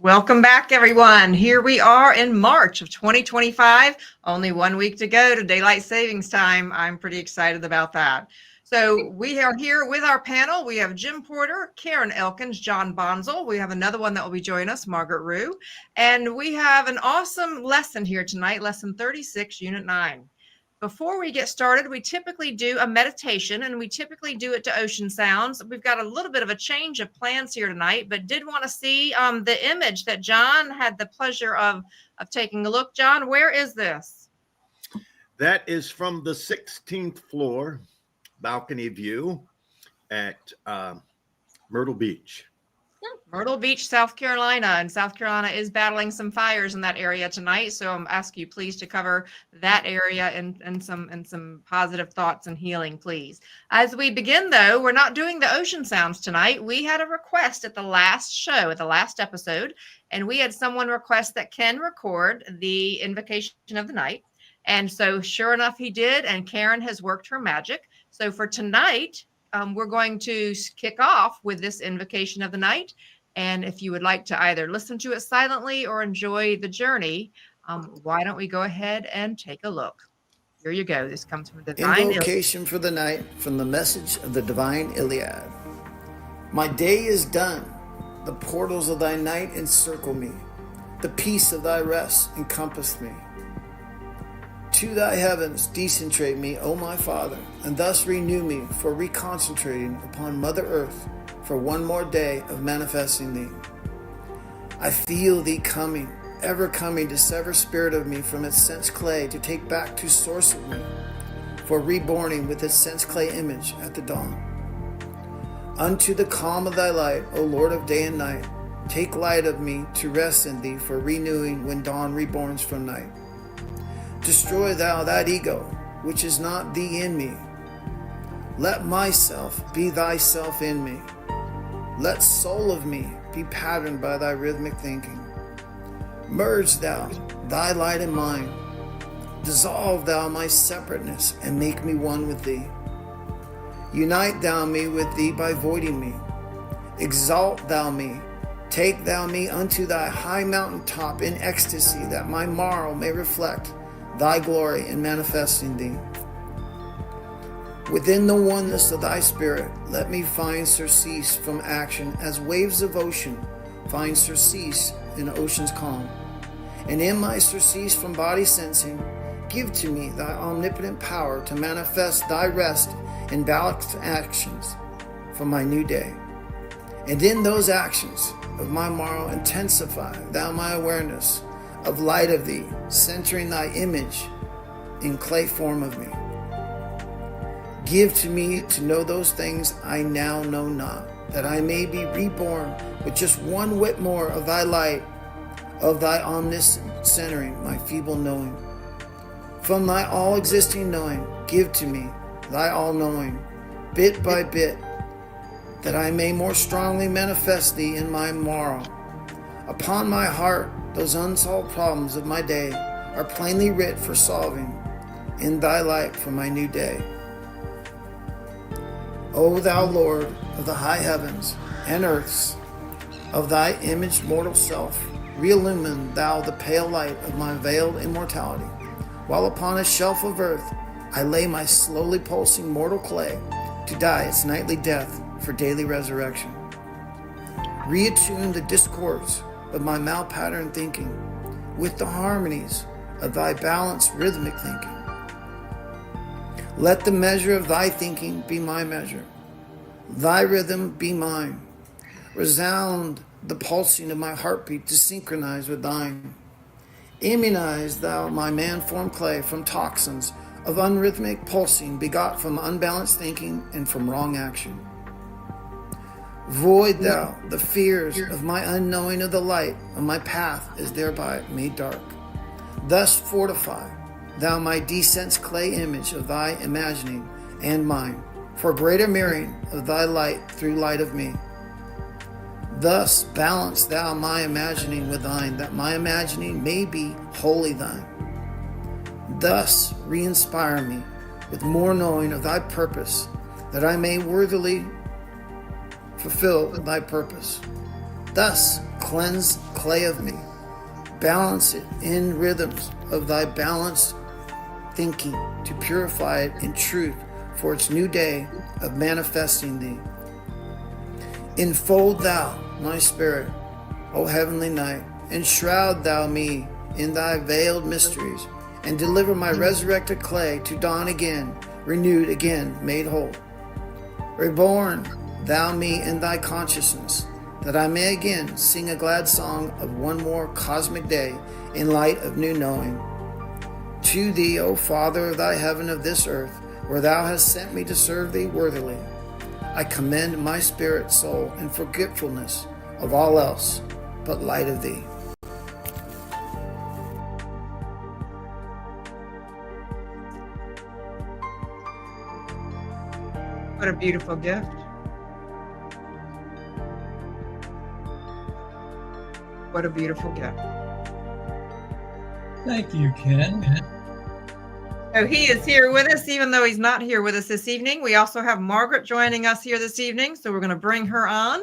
Welcome back, everyone. Here we are in March of 2025. Only 1 week to go to daylight savings time. I'm pretty excited about that. So we are here with our panel. We have Jim Porter, Karen Elkins, John Bonzel. We have another one that will be joining us, Margaret Rue. And we have an awesome lesson here tonight, lesson 36, unit 9. Before we get started, we typically do a meditation, and we typically do it to ocean sounds. We've got a little bit of a change of plans here tonight, but did want to see the image that John had the pleasure of taking a look. John, where is this? That is from the 16th floor balcony view at Myrtle Beach. Myrtle Beach, South Carolina, and South Carolina is battling some fires in that area tonight. So I'm asking you please to cover that area and some positive thoughts and healing, please. As we begin, though, we're not doing the ocean sounds tonight. We had a request at the last show, at the last episode, and we had someone request that Ken record the invocation of the night. And so sure enough, he did, and Karen has worked her magic. So for tonight, we're going to kick off with this invocation of the night. And if you would like to either listen to it silently or enjoy the journey, why don't we go ahead and take a look? Here you go. This comes from the Divine Invocation for the night from the message of the Divine Iliad. My day is done. The portals of thy night encircle me. The peace of thy rest encompass me. To thy heavens decentrate me, O my Father, and thus renew me for reconcentrating upon Mother Earth for one more day of manifesting thee. I feel thee coming, ever coming to sever spirit of me from its sense clay to take back to source of me, for reborning with its sense clay image at the dawn. Unto the calm of thy light, O Lord of day and night, take light of me to rest in thee for renewing when dawn reborns from night. Destroy thou that ego, which is not thee in me. Let myself be thyself in me. Let soul of me be patterned by thy rhythmic thinking. Merge thou thy light in mine. Dissolve thou my separateness and make me one with thee. Unite thou me with thee by voiding me. Exalt thou me. Take thou me unto thy high mountain top in ecstasy, that my morrow may reflect thy glory in manifesting thee. Within the oneness of thy spirit, let me find surcease from action as waves of ocean find surcease in ocean's calm. And in my surcease from body sensing, give to me thy omnipotent power to manifest thy rest in balanced actions for my new day. And in those actions of my morrow, intensify thou my awareness of light of thee, centering thy image in clay form of me. Give to me to know those things I now know not, that I may be reborn with just one whit more of thy light, of thy omniscient centering my feeble knowing. From thy all-existing knowing, give to me thy all-knowing, bit by bit, that I may more strongly manifest thee in my morrow. Upon my heart, those unsolved problems of my day are plainly writ for solving in thy light for my new day. O thou Lord of the high heavens and earths, of thy imaged mortal self, reillumine thou the pale light of my veiled immortality, while upon a shelf of earth I lay my slowly pulsing mortal clay to die its nightly death for daily resurrection. Reattune the discords of my malpatterned thinking with the harmonies of thy balanced rhythmic thinking. Let the measure of thy thinking be my measure, thy rhythm be mine. Resound the pulsing of my heartbeat to synchronize with thine. Immunize thou my man-formed clay from toxins of unrhythmic pulsing begot from unbalanced thinking and from wrong action. Void thou the fears of my unknowing of the light of my path is thereby made dark. Thus fortify thou my desensed clay image of thy imagining and mine, for greater mirroring of thy light through light of me. Thus balance thou my imagining with thine, that my imagining may be wholly thine. Thus re-inspire me with more knowing of thy purpose, that I may worthily fulfill thy purpose. Thus Cleanse clay of me. Balance it in rhythms of thy balanced thinking to purify it in truth for its new day of manifesting thee. Enfold thou my spirit, O heavenly night, enshroud thou me in thy veiled mysteries, and deliver my resurrected clay to dawn again, renewed again, made whole. Reborn thou me in thy consciousness, that I may again sing a glad song of one more cosmic day in light of new knowing. To thee, O Father of thy heaven of this earth, where thou hast sent me to serve thee worthily, I commend my spirit, soul, and forgetfulness of all else but light of thee. What a beautiful gift. What a beautiful gift. Thank you, Ken. So he is here with us, even though he's not here with us this evening. We also have Margaret joining us here this evening, so we're going to bring her on.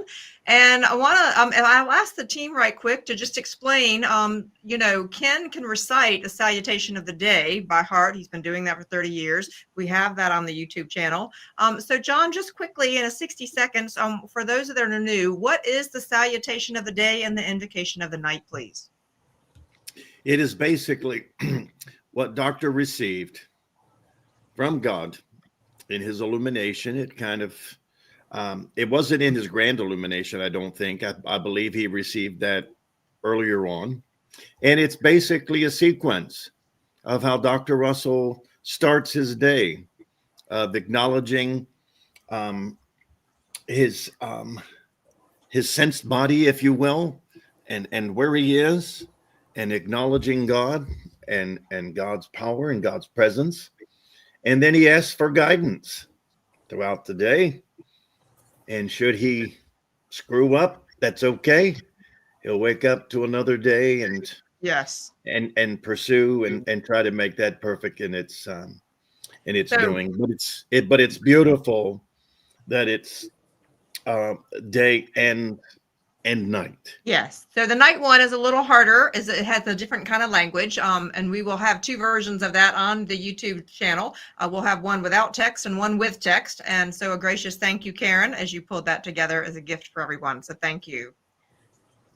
And I want to, I'll ask the team right quick to just explain. Ken can recite the salutation of the day by heart. He's been doing that for 30 years. We have that on the YouTube channel. So John, just quickly in a 60 seconds, for those that are new, what is the salutation of the day and the invocation of the night, please? It is basically what Doctor received from God in his illumination. It kind of, it wasn't in his grand illumination, I don't think. I believe he received that earlier on. And it's basically a sequence of how Dr. Russell starts his day, of acknowledging his sensed body, if you will, and where he is, and acknowledging God and God's power and God's presence. And then he asks for guidance throughout the day. And should he screw up, that's okay. He'll wake up to another day and Yes, and pursue and try to make that perfect in its doing. But it's beautiful that it's day and night. yes. So the night one is a little harder, as it has a different kind of language. And we will have two versions of that on the YouTube channel. We'll have one without text and one with text. And so a gracious thank you, Karen, as you pulled that together as a gift for everyone. So thank you.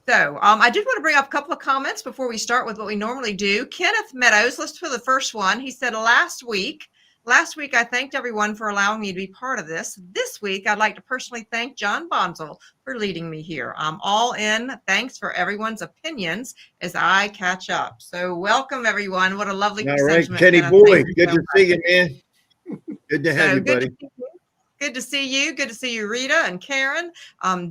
So I did want to bring up a couple of comments before we start with what we normally do. Kenneth Meadows, let's for the first one. He said, last week, I thanked everyone for allowing me to be part of this. This week, I'd like to personally thank John Bonzel for leading me here. I'm all in. Thanks for everyone's opinions as I catch up. So welcome, everyone. What a lovely All right, sentiment, Kenny Kenneth. boy, Thank you good so to see you, man. Good to have you, good buddy. to see you. Good to see you. Good to see you, Rita and Karen,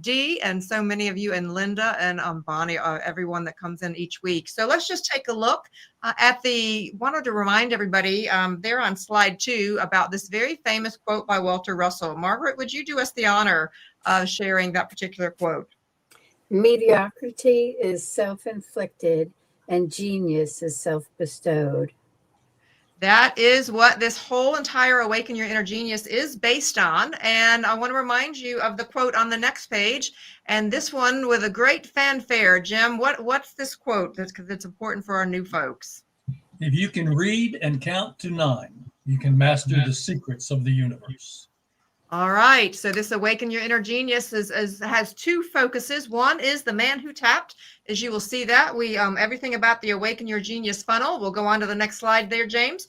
Dee, and so many of you, and Linda and Bonnie, everyone that comes in each week. So let's just take a look wanted to remind everybody there on slide 2 about this very famous quote by Walter Russell. Margaret, would you do us the honor of sharing that particular quote? Mediocrity is self-inflicted and genius is self-bestowed. That is what this whole entire Awaken Your Inner Genius is based on. And I want to remind you of the quote on the next page. And this one with a great fanfare. Jim, what's this quote that's important for our new folks? If you can read and count to 9, you can master the secrets of the universe. All right. So this Awaken Your Inner Genius has two focuses. One is the man who tapped. As you will see that we everything about the Awaken Your Genius funnel. We'll go on to the next slide there, James.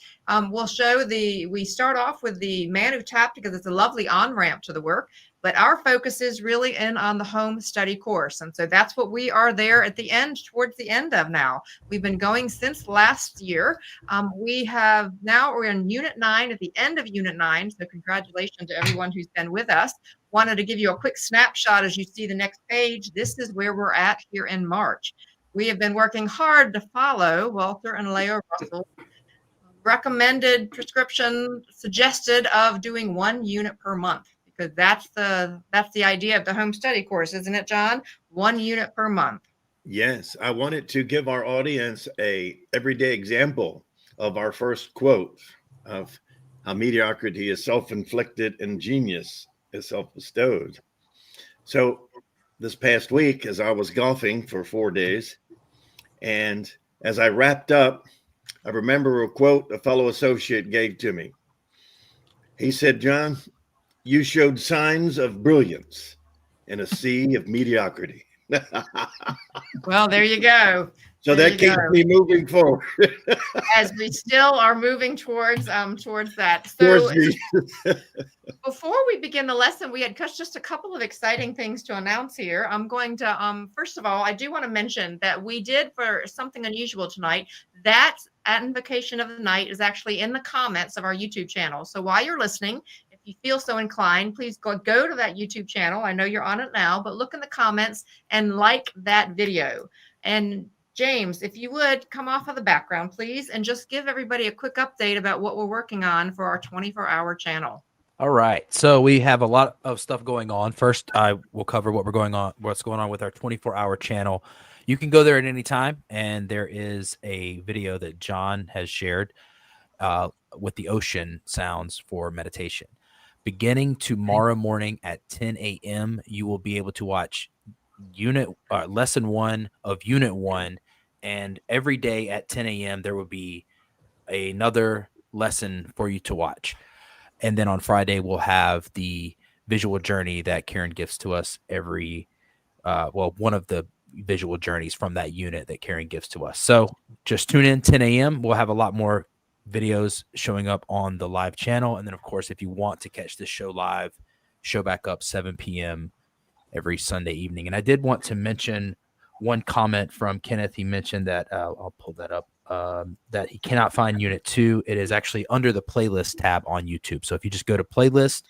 We'll show we start off with the man who tapped because it's a lovely on-ramp to the work. But our focus is really in on the home study course. And so that's what we are there at the end, towards the end of now. We've been going since last year. We're in Unit 9, at the end of Unit 9. So congratulations to everyone who's been with us. Wanted to give you a quick snapshot as you see the next page. This is where we're at here in March. We have been working hard to follow Walter and Lao Russell recommended prescription suggested of doing 1 unit per month. Because that's the idea of the home study course, isn't it, John? 1 unit per month. Yes, I wanted to give our audience a everyday example of our first quote of how mediocrity is self-inflicted and genius is self-bestowed. So this past week as I was golfing for 4 days. And as I wrapped up, I remember a quote a fellow associate gave to me. He said, "John, you showed signs of brilliance in a sea of mediocrity." Well, there you go. So There that you keeps go. me moving forward. As we still are moving towards that. Towards So the- before we begin the lesson, we had just a couple of exciting things to announce here. I'm going to first of all, I do want to mention that we did for something unusual tonight. That invocation of the night is actually in the comments of our YouTube channel. So while you're listening, if you feel so inclined, please go to that YouTube channel. I know you're on it now, but look in the comments and like that video. And James, if you would come off of the background, please, and just give everybody a quick update about what we're working on for our 24-hour channel. All right. So we have a lot of stuff going on. First, I will cover what's going on with our 24-hour channel. You can go there at any time, and there is a video that John has shared with the ocean sounds for meditation. Beginning tomorrow morning at 10 a.m., you will be able to watch lesson 1 of unit 1, and every day at 10 a.m. there will be another lesson for you to watch. And then on Friday we'll have the visual journey that Karen gives to us every one of the visual journeys from that unit that Karen gives to us. So just tune in 10 a.m. We'll have a lot more videos showing up on the live channel. And then of course, if you want to catch this show live, show back up 7 p.m. every Sunday evening. And I did want to mention one comment from Kenneth. He mentioned that I'll pull that up, that he cannot find Unit 2. It is actually under the playlist tab on YouTube. So if you just go to playlist,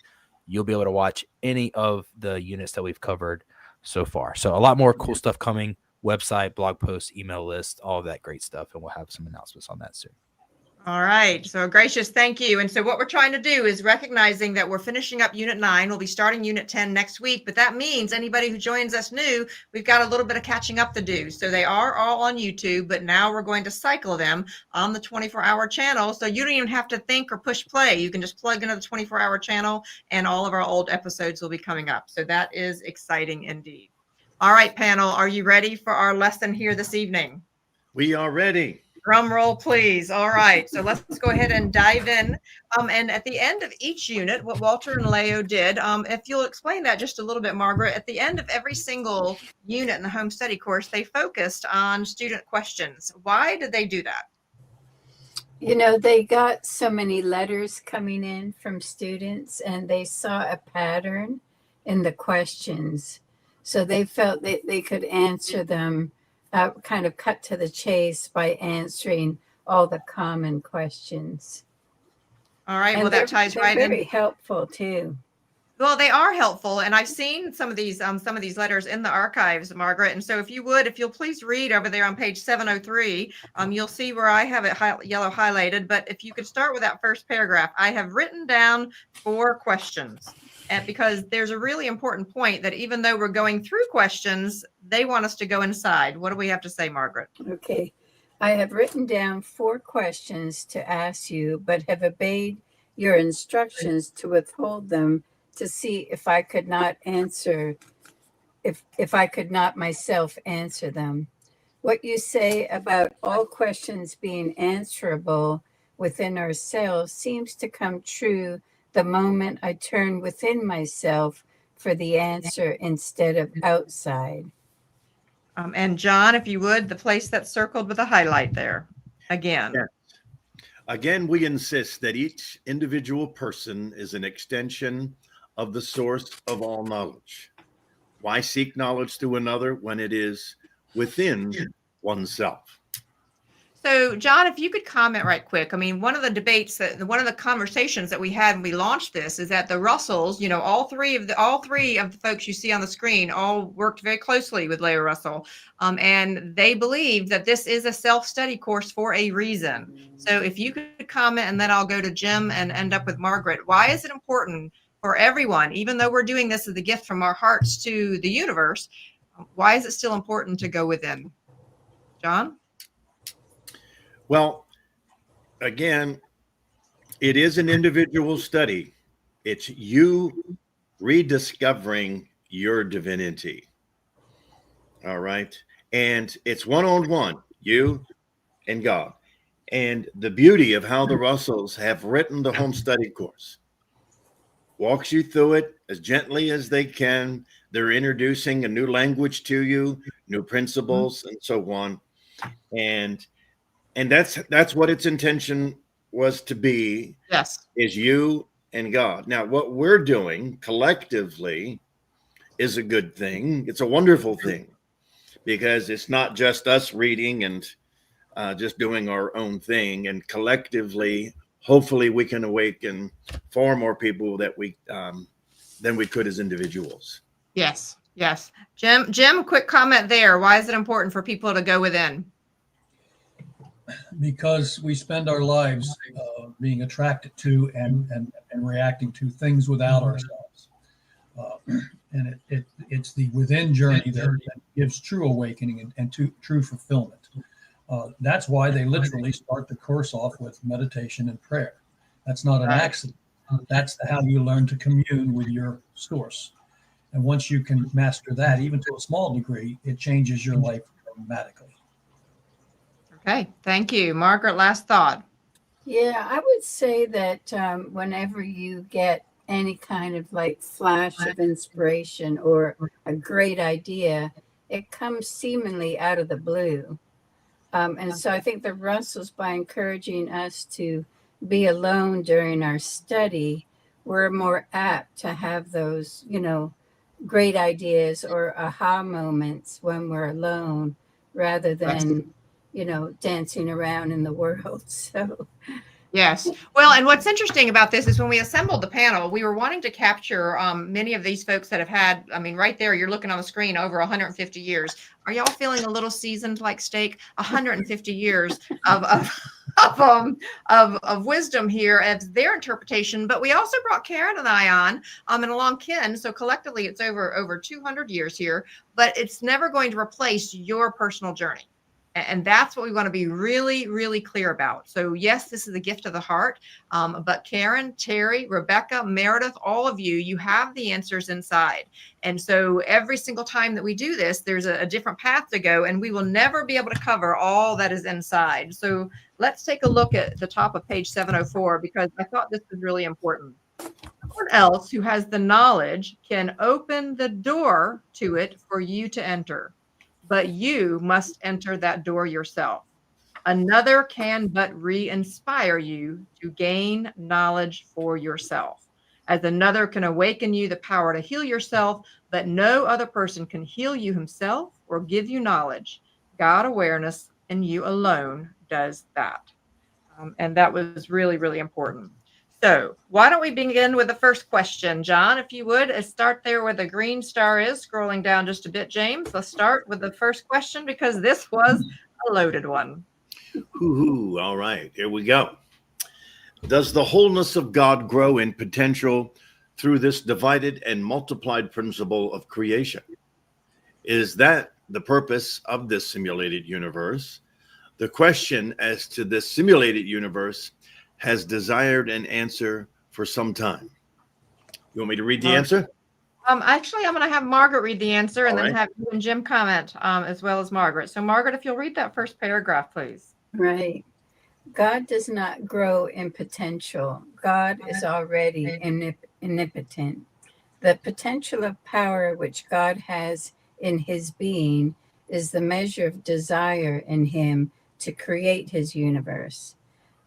you'll be able to watch any of the units that we've covered so far. So a lot more cool stuff coming, website, blog posts, email list, all of that great stuff. And we'll have some announcements on that soon. All right. So gracious, thank you. And so what we're trying to do is recognizing that we're finishing up Unit 9. We'll be starting Unit 10 next week, but that means anybody who joins us new, we've got a little bit of catching up to do. So they are all on YouTube, but now we're going to cycle them on the 24-hour channel. So you don't even have to think or push play. You can just plug into the 24-hour channel and all of our old episodes will be coming up. So that is exciting indeed. All right, panel, are you ready for our lesson here this evening? We are ready. Drum roll, please. All right, so let's go ahead and dive in. And at the end of each unit, what Walter and Leo did, if you'll explain that just a little bit, Margaret, at the end of every single unit in the home study course, they focused on student questions. Why did they do that? You know, they got so many letters coming in from students and they saw a pattern in the questions. So they felt that they could answer them, kind of cut to the chase by answering all the common questions. All right, And well, that ties they're right in. very helpful too. Well, they are helpful, and I've seen some of these letters in the archives, Margaret. And so, if you'll please read over there on page 703, you'll see where I have it yellow highlighted. But if you could start with that first paragraph, I have written down 4 questions, and because there's a really important point that even though we're going through questions, they want us to go inside. What do we have to say, Margaret? Okay. I have written down 4 questions to ask you, but have obeyed your instructions to withhold them to see if I could not answer, if I could not myself answer them. What you say about all questions being answerable within ourselves seems to come true the moment I turn within myself for the answer instead of outside. And John, if you would, the place that's circled with a highlight there again. Yeah. Again, we insist that each individual person is an extension of the source of all knowledge. Why seek knowledge through another when it is within oneself? So, John, if you could comment right quick. I mean, one of the conversations that we had when we launched this is that the Russells, you know, all three of the folks you see on the screen all worked very closely with Lao Russell, and they believe that this is a self-study course for a reason. So, if you could comment, and then I'll go to Jim and end up with Margaret. Why is it important for everyone, even though we're doing this as a gift from our hearts to the universe? Why is it still important to go within? John? Well, again, it is an individual study. It's you rediscovering your divinity. All right. And it's one-on-one, you and God. And the beauty of how the Russells have written the home study course walks you through it as gently as they can. They're introducing a new language to you, new principles, and so on. And that's what its intention was to be, Yes. is you and God. Now, what we're doing collectively is a good thing. It's a wonderful thing because it's not just us reading and just doing our own thing. And collectively, hopefully, we can awaken far more people that than we could as individuals. Yes. Yes. Jim, quick comment there. Why is it important for people to go within? Because we spend our lives being attracted to and reacting to things without ourselves. And it's the within journey that gives true awakening and true fulfillment. That's why they literally start the course off with meditation and prayer. That's not an accident. That's how you learn to commune with your source. And once you can master that, even to a small degree, it changes your life dramatically. Okay. Thank you. Margaret, last thought. Yeah, I would say that whenever you get any kind of like flash of inspiration or a great idea, it comes seemingly out of the blue. And so I think the Russells, by encouraging us to be alone during our study, we're more apt to have those, great ideas or aha moments when we're alone rather than, dancing around in the world. So Yes. Well, and what's interesting about this is when we assembled the panel, we were wanting to capture many of these folks that have had, I mean, right there, you're looking on the screen, over 150 years. Are y'all feeling a little seasoned like steak? 150 years of wisdom here as their interpretation. But we also brought Karen and I on and along Ken. So collectively, it's over 200 years here, but it's never going to replace your personal journey. And that's what we want to be really, really clear about. So yes, this is the gift of the heart. But Karen, Terry, Rebecca, Meredith, all of you, you have the answers inside. And so every single time that we do this, there's a different path to go, and we will never be able to cover all that is inside. So let's take a look at the top of page 704, because I thought this was really important. Someone else who has the knowledge can open the door to it for you to enter, but you must enter that door yourself. Another can but re-inspire you to gain knowledge for yourself, as another can awaken you the power to heal yourself, but no other person can heal you himself or give you knowledge. God awareness and you alone does that. And that was really, really important. So why don't we begin with the first question, John, if you would, start there where the green star is, scrolling down just a bit, James. Let's start with the first question because this was a loaded one. Hoo-hoo. All right, here we go. Does the wholeness of God grow in potential through this divided and multiplied principle of creation? Is that the purpose of this simulated universe? The question as to this simulated universe has desired an answer for some time. You want me to read the answer? Actually, I'm going to have Margaret read the answer and All then right. have you and Jim comment as well as Margaret. So Margaret, if you'll read that first paragraph, please. right. God does not grow in potential. God is already omnipotent. The potential of power which God has in his being is the measure of desire in him to create his universe.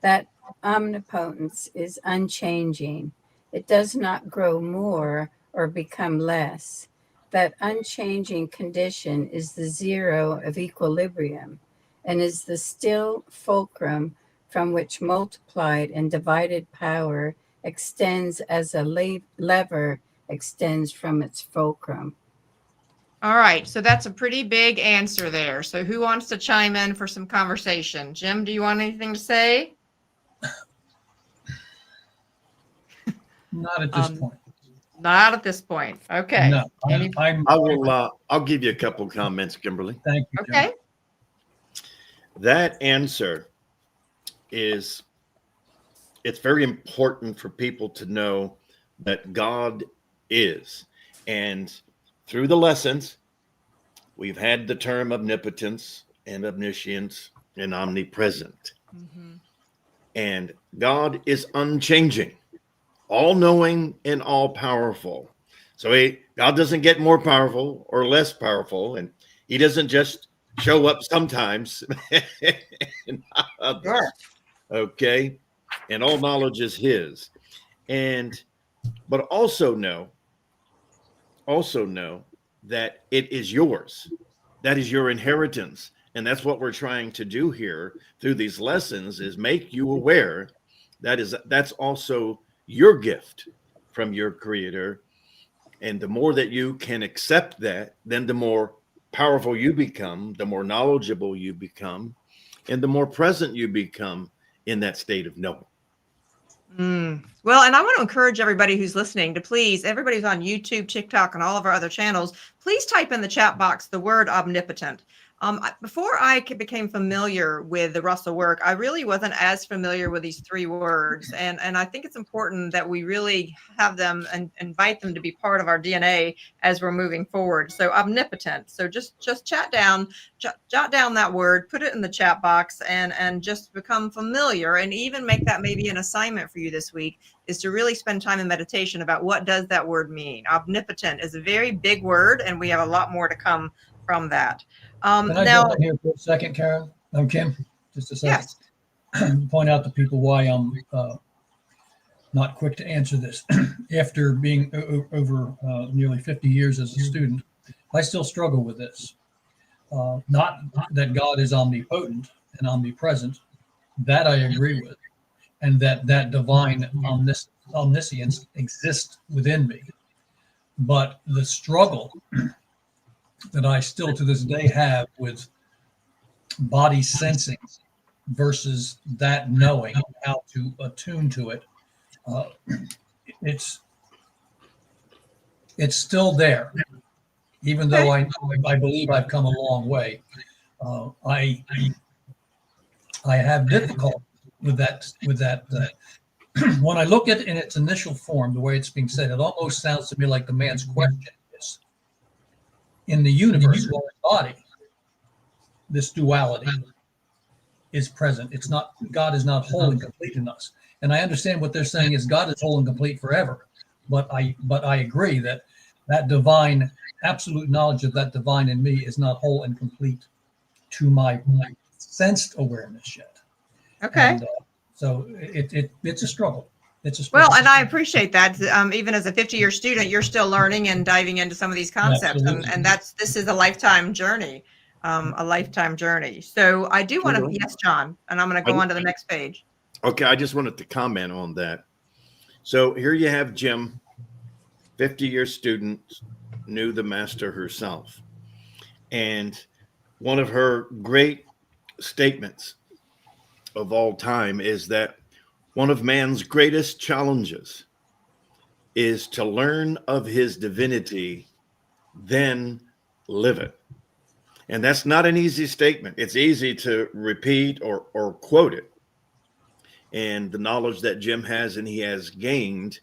That omnipotence is unchanging. It does not grow more or become less. That unchanging condition is the zero of equilibrium and is the still fulcrum from which multiplied and divided power extends as a lever extends from its fulcrum. All right. So that's a pretty big answer there. So who wants to chime in for some conversation? Jim, do you want anything to say? Not at this point. Not at this point. Okay. No, I'll give you a couple comments, Kimberly. Thank you, Jim. Okay. That answer is, it's very important for people to know that God is. And through the lessons, we've had the term omnipotence and omniscience and omnipresent. Mhm. And God is unchanging, all-knowing and all-powerful. So God doesn't get more powerful or less powerful, and he doesn't just show up sometimes and not others. Sure. Okay? And all knowledge is his. But also know that it is yours. That is your inheritance. And that's what we're trying to do here through these lessons, is make you aware that's also your gift from your creator. And the more that you can accept that, then the more powerful you become, the more knowledgeable you become, and the more present you become in that state of knowing. Well, and I want to encourage everybody who's listening to please, everybody who's on YouTube, TikTok, and all of our other channels, please type in the chat box the word omnipotent. Before I became familiar with the Russell work, I really wasn't as familiar with these three words. And I think it's important that we really have them and invite them to be part of our DNA as we're moving forward. So omnipotent. So just jot down that word, put it in the chat box, and just become familiar, and even make that maybe an assignment for you this week, is to really spend time in meditation about what does that word mean. Omnipotent is a very big word, and we have a lot more to come from that. Can I Now, jump in here for a second, Karen? Kim, just a second. yes. Point out to people why I'm not quick to answer this. After being over nearly 50 years as a student, I still struggle with this. Not that God is omnipotent and omnipresent, that I agree with, and that divine omniscience exists within me. But the struggle that I still to this day have with body sensing versus that knowing how to attune to it, it's still there, even though I believe I've come a long way. I have difficulty with that. When I look at it in its initial form, the way it's being said, it almost sounds to me like the man's question is, in the universe, or body, this duality is present. It's not, God is not whole and complete in us. And I understand what they're saying is God is whole and complete forever. But I agree that divine, absolute knowledge of that divine in me is not whole and complete to my sensed awareness yet. Okay. And, so it's a struggle. It's a struggle. Well, and I appreciate that. Even as a 50-year student, you're still learning and diving into some of these concepts, and this is a lifetime journey, So I do want to, yes, John, and I'm going to go on to the next page. Okay, I just wanted to comment on that. So here you have Jim, 50-year student, knew the master herself, and one of her great statements of all time is that one of man's greatest challenges is to learn of his divinity, then live it. And that's not an easy statement. It's easy to repeat or quote it. And the knowledge that Jim has and he has gained,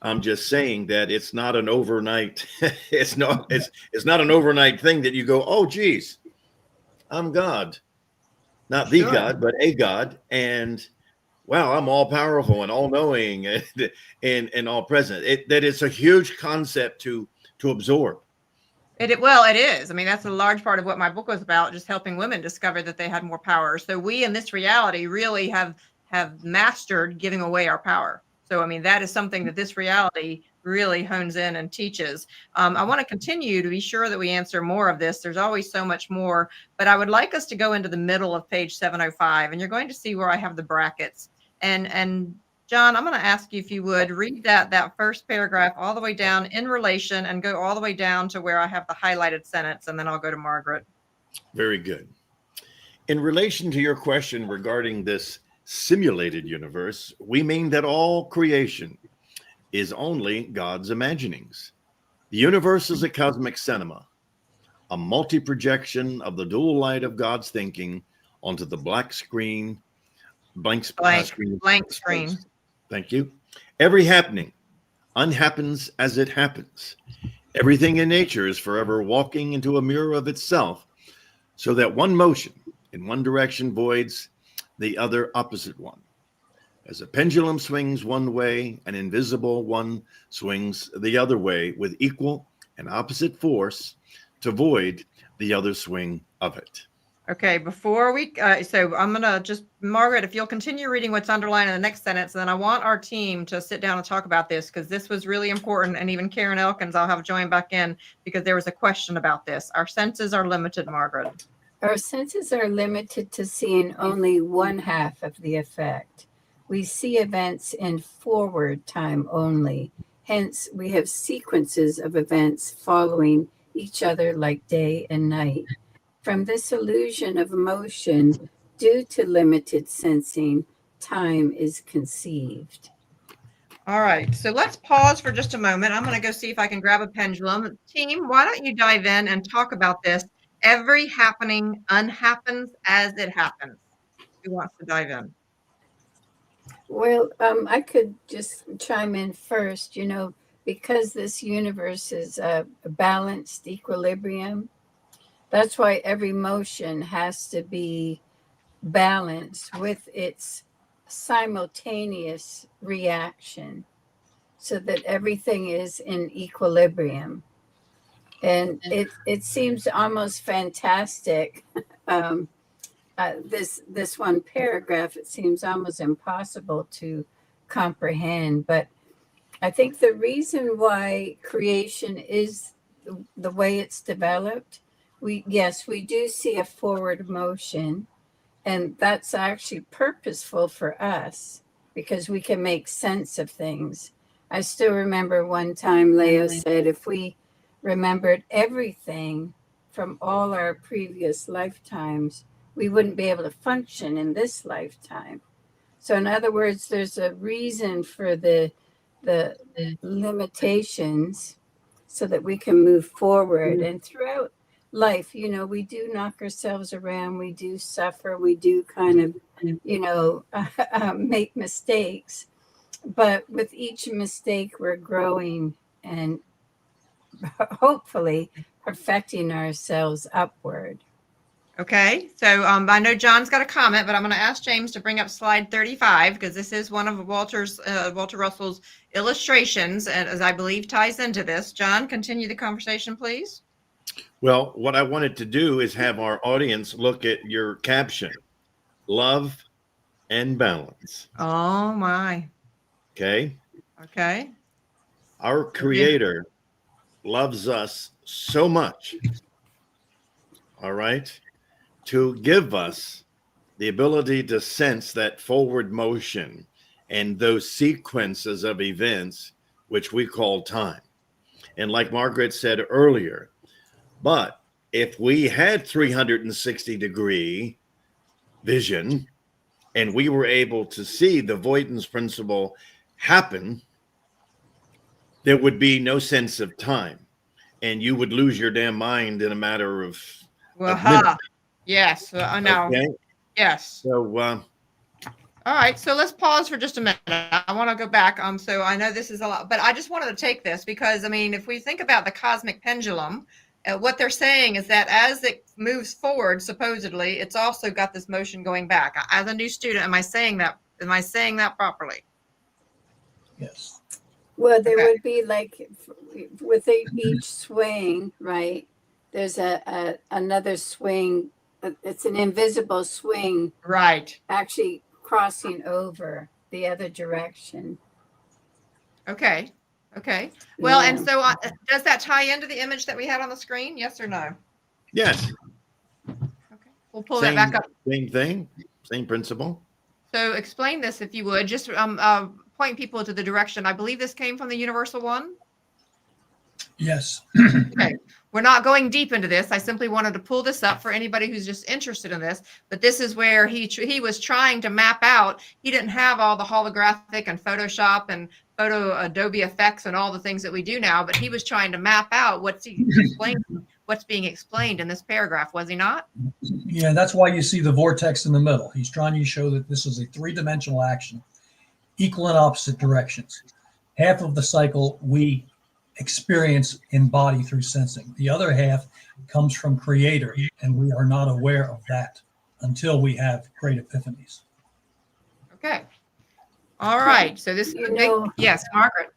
I'm just saying that it's not an overnight, it's not an overnight thing that you go, oh, geez, I'm God. Not the God, but a God. And wow, I'm all powerful and all knowing and all present. That is a huge concept to absorb. It is. I mean, that's a large part of what my book was about, just helping women discover that they had more power. So we in this reality really have mastered giving away our power. So, I mean, that is something that this reality really hones in and teaches. I want to continue to be sure that we answer more of this. There's always so much more, but I would like us to go into the middle of page 705, and you're going to see where I have the brackets. And John, I'm going to ask you if you would read that first paragraph all the way down in relation and go all the way down to where I have the highlighted sentence, and then I'll go to Margaret. Very good. In relation to your question regarding this simulated universe, we mean that all creation is only God's imaginings. The universe is a cosmic cinema, a multi-projection of the dual light of God's thinking onto the blank screen. Thank you. Every happening unhappens as it happens. Everything in nature is forever walking into a mirror of itself, so that one motion in one direction voids the other opposite one. As a pendulum swings one way, an invisible one swings the other way with equal and opposite force to void the other swing of it. Okay, before we, so I'm going to just, Margaret, if you'll continue reading what's underlined in the next sentence, then I want our team to sit down and talk about this because this was really important. And even Karen Elkins, I'll have joined back in because there was a question about this. Our senses are limited, Margaret. Our senses are limited to seeing only one half of the effect. We see events in forward time only. Hence, we have sequences of events following each other like day and night. From this illusion of motion, due to limited sensing, time is conceived. All right, so let's pause for just a moment. I'm going to go see if I can grab a pendulum. Team, why don't you dive in and talk about this? Every happening unhappens as it happens. Who wants to dive in? Well, I could just chime in first, because this universe is a balanced equilibrium. That's why every motion has to be balanced with its simultaneous reaction so that everything is in equilibrium. And it seems almost fantastic. This one paragraph, it seems almost impossible to comprehend. But I think the reason why creation is the way it's developed, we do see a forward motion, and that's actually purposeful for us because we can make sense of things. I still remember one time Leo said if we remembered everything from all our previous lifetimes, we wouldn't be able to function in this lifetime. So in other words, there's a reason for the limitations so that we can move forward. And throughout life, we do knock ourselves around, we do suffer, we do kind of, make mistakes. But with each mistake, we're growing and hopefully perfecting ourselves upward. Okay, so I know John's got a comment, but I'm going to ask James to bring up slide 35 because this is one of Walter Russell's illustrations, and as I believe ties into this. John, continue the conversation, please. Well, what I wanted to do is have our audience look at your caption, love and balance. Oh my. Okay. Okay. Our Creator loves us so much. All right. To give us the ability to sense that forward motion and those sequences of events, which we call time. And like Margaret said earlier, but if we had 360-degree vision and we were able to see the avoidance principle happen, there would be no sense of time. And you would lose your damn mind in a matter of minutes. Yes, I know. Okay? Yes. So, all right, so let's pause for just a minute. I want to go back. So I know this is a lot, but I just wanted to take this because, I mean, if we think about the cosmic pendulum, what they're saying is that as it moves forward, supposedly, it's also got this motion going back. As a new student, am I saying that properly? Yes. Well, there would be like with each swing, right? There's another swing. It's an invisible swing, Right. actually crossing over the other direction. Okay. Well, Yeah. and so does that tie into the image that we had on the screen? Yes or no? yes. Okay. We'll pull that back up. Same thing, same principle. So explain this if you would. Just point people to the direction. I believe this came from the Universal One. Yes. Okay. We're not going deep into this. I simply wanted to pull this up for anybody who's just interested in this. But this is where he was trying to map out. He didn't have all the holographic and Photoshop and Adobe effects and all the things that we do now. But he was trying to map out what's being explained in this paragraph. Was he not? Yeah, that's why you see the vortex in the middle. He's trying to show that this is a three-dimensional action, equal and opposite directions. Half of the cycle we experience in body through sensing. The other half comes from Creator, and we are not aware of that until we have great epiphanies. Okay. All right. So this is You a big, know, yes, Margaret.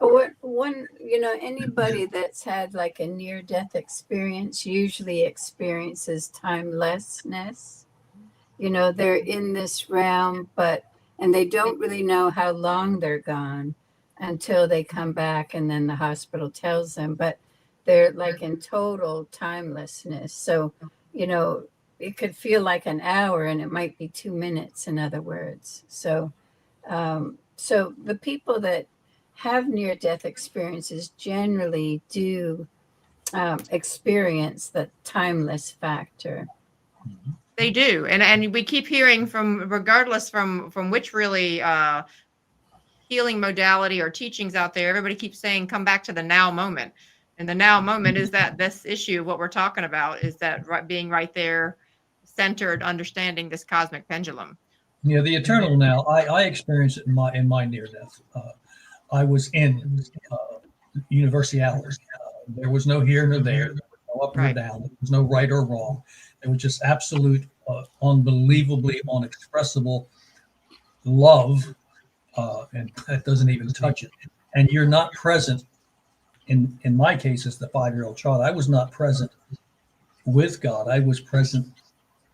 Anybody that's had like a near death experience usually experiences timelessness. They're in this realm, and they don't really know how long they're gone until they come back, and then the hospital tells them, but they're like in total timelessness. So, it could feel like an hour and it might be 2 minutes, in other words. So the people that have near death experiences generally do experience the timeless factor. They do. And we keep hearing from, regardless from which really healing modality or teachings out there, everybody keeps saying, come back to the now moment. And the now moment is that this issue, what we're talking about, is that being right there, centered, understanding this cosmic pendulum. Yeah, the eternal now. I experienced it in my near death. I was in universality. There was no here nor there. There was no up nor Right. down. There was no right or wrong. There was just absolute, unbelievably unexpressible love, and that doesn't even touch it. And you're not present. In my case, as the 5-year-old child, I was not present with God. I was present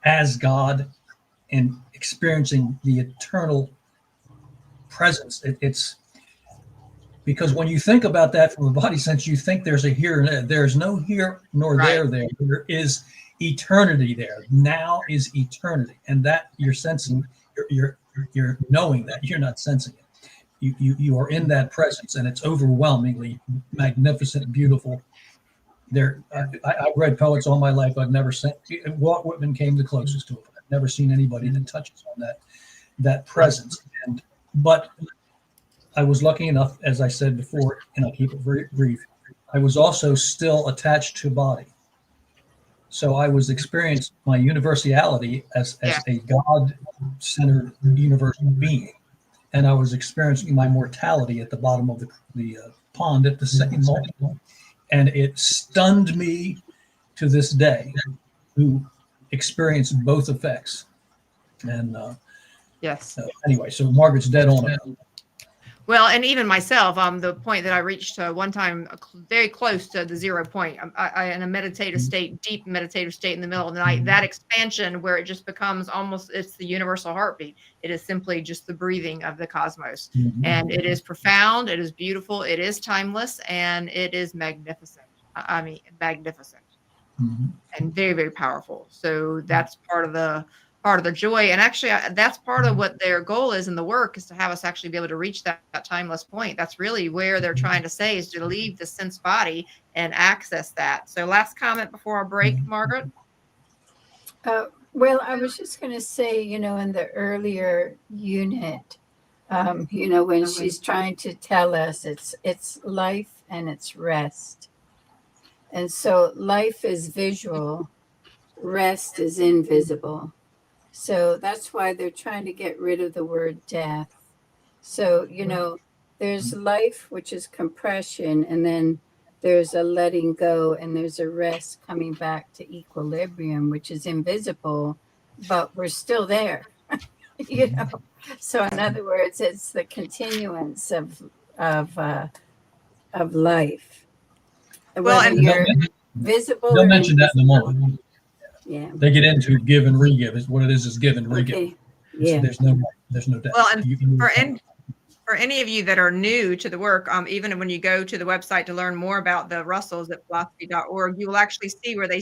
as God and experiencing the eternal presence. It's because when you think about that from a body sense, you think there's a here and there. There's no here nor there. There is eternity there. Now is eternity, and that you're sensing. You're knowing that you're not sensing it. You are in that presence, and it's overwhelmingly magnificent, beautiful. I've read poets all my life. I've never seen. Walt Whitman came the closest to it. I've never seen anybody that touches on that presence. But I was lucky enough, as I said before, and I'll keep it very brief. I was also still attached to body, so I was experiencing my universality as a God-centered universal being. And I was experiencing my mortality at the bottom of the pond at the same moment. And it stunned me to this day, who experienced both effects. And Yes. Anyway, so Margaret's dead on it. Well, and even myself, the point that I reached one time, very close to the 0 point, I in a meditative state, deep meditative state in the middle of the night, that expansion where it just becomes almost, it's the universal heartbeat. It is simply just the breathing of the cosmos. And it is profound. It is beautiful. It is timeless, and it is magnificent. I mean, magnificent and very, very powerful. So that's part of the joy. And actually, that's part of what their goal is in the work, is to have us actually be able to reach that timeless point. That's really where they're trying to say, is to leave the sense body and access that. So last comment before our break, Margaret? Well, I was just going to say, in the earlier unit, when she's trying to tell us it's life and it's rest. And so life is visual, rest is invisible. So that's why they're trying to get rid of the word death. So, there's life, which is compression, and then there's a letting go, and there's a rest coming back to equilibrium, which is invisible, but we're still there. So in other words, it's the continuance of life. Well, Whether and you're visible They'll or mention that in a invisible. moment. Yeah. They get into give and re-give. Is what it is give and re-give. Okay. Yeah. There's no death. Well, and for any of you that are new to the work, even when you go to the website to learn more about the Russells at philosophy.org, you will actually see where they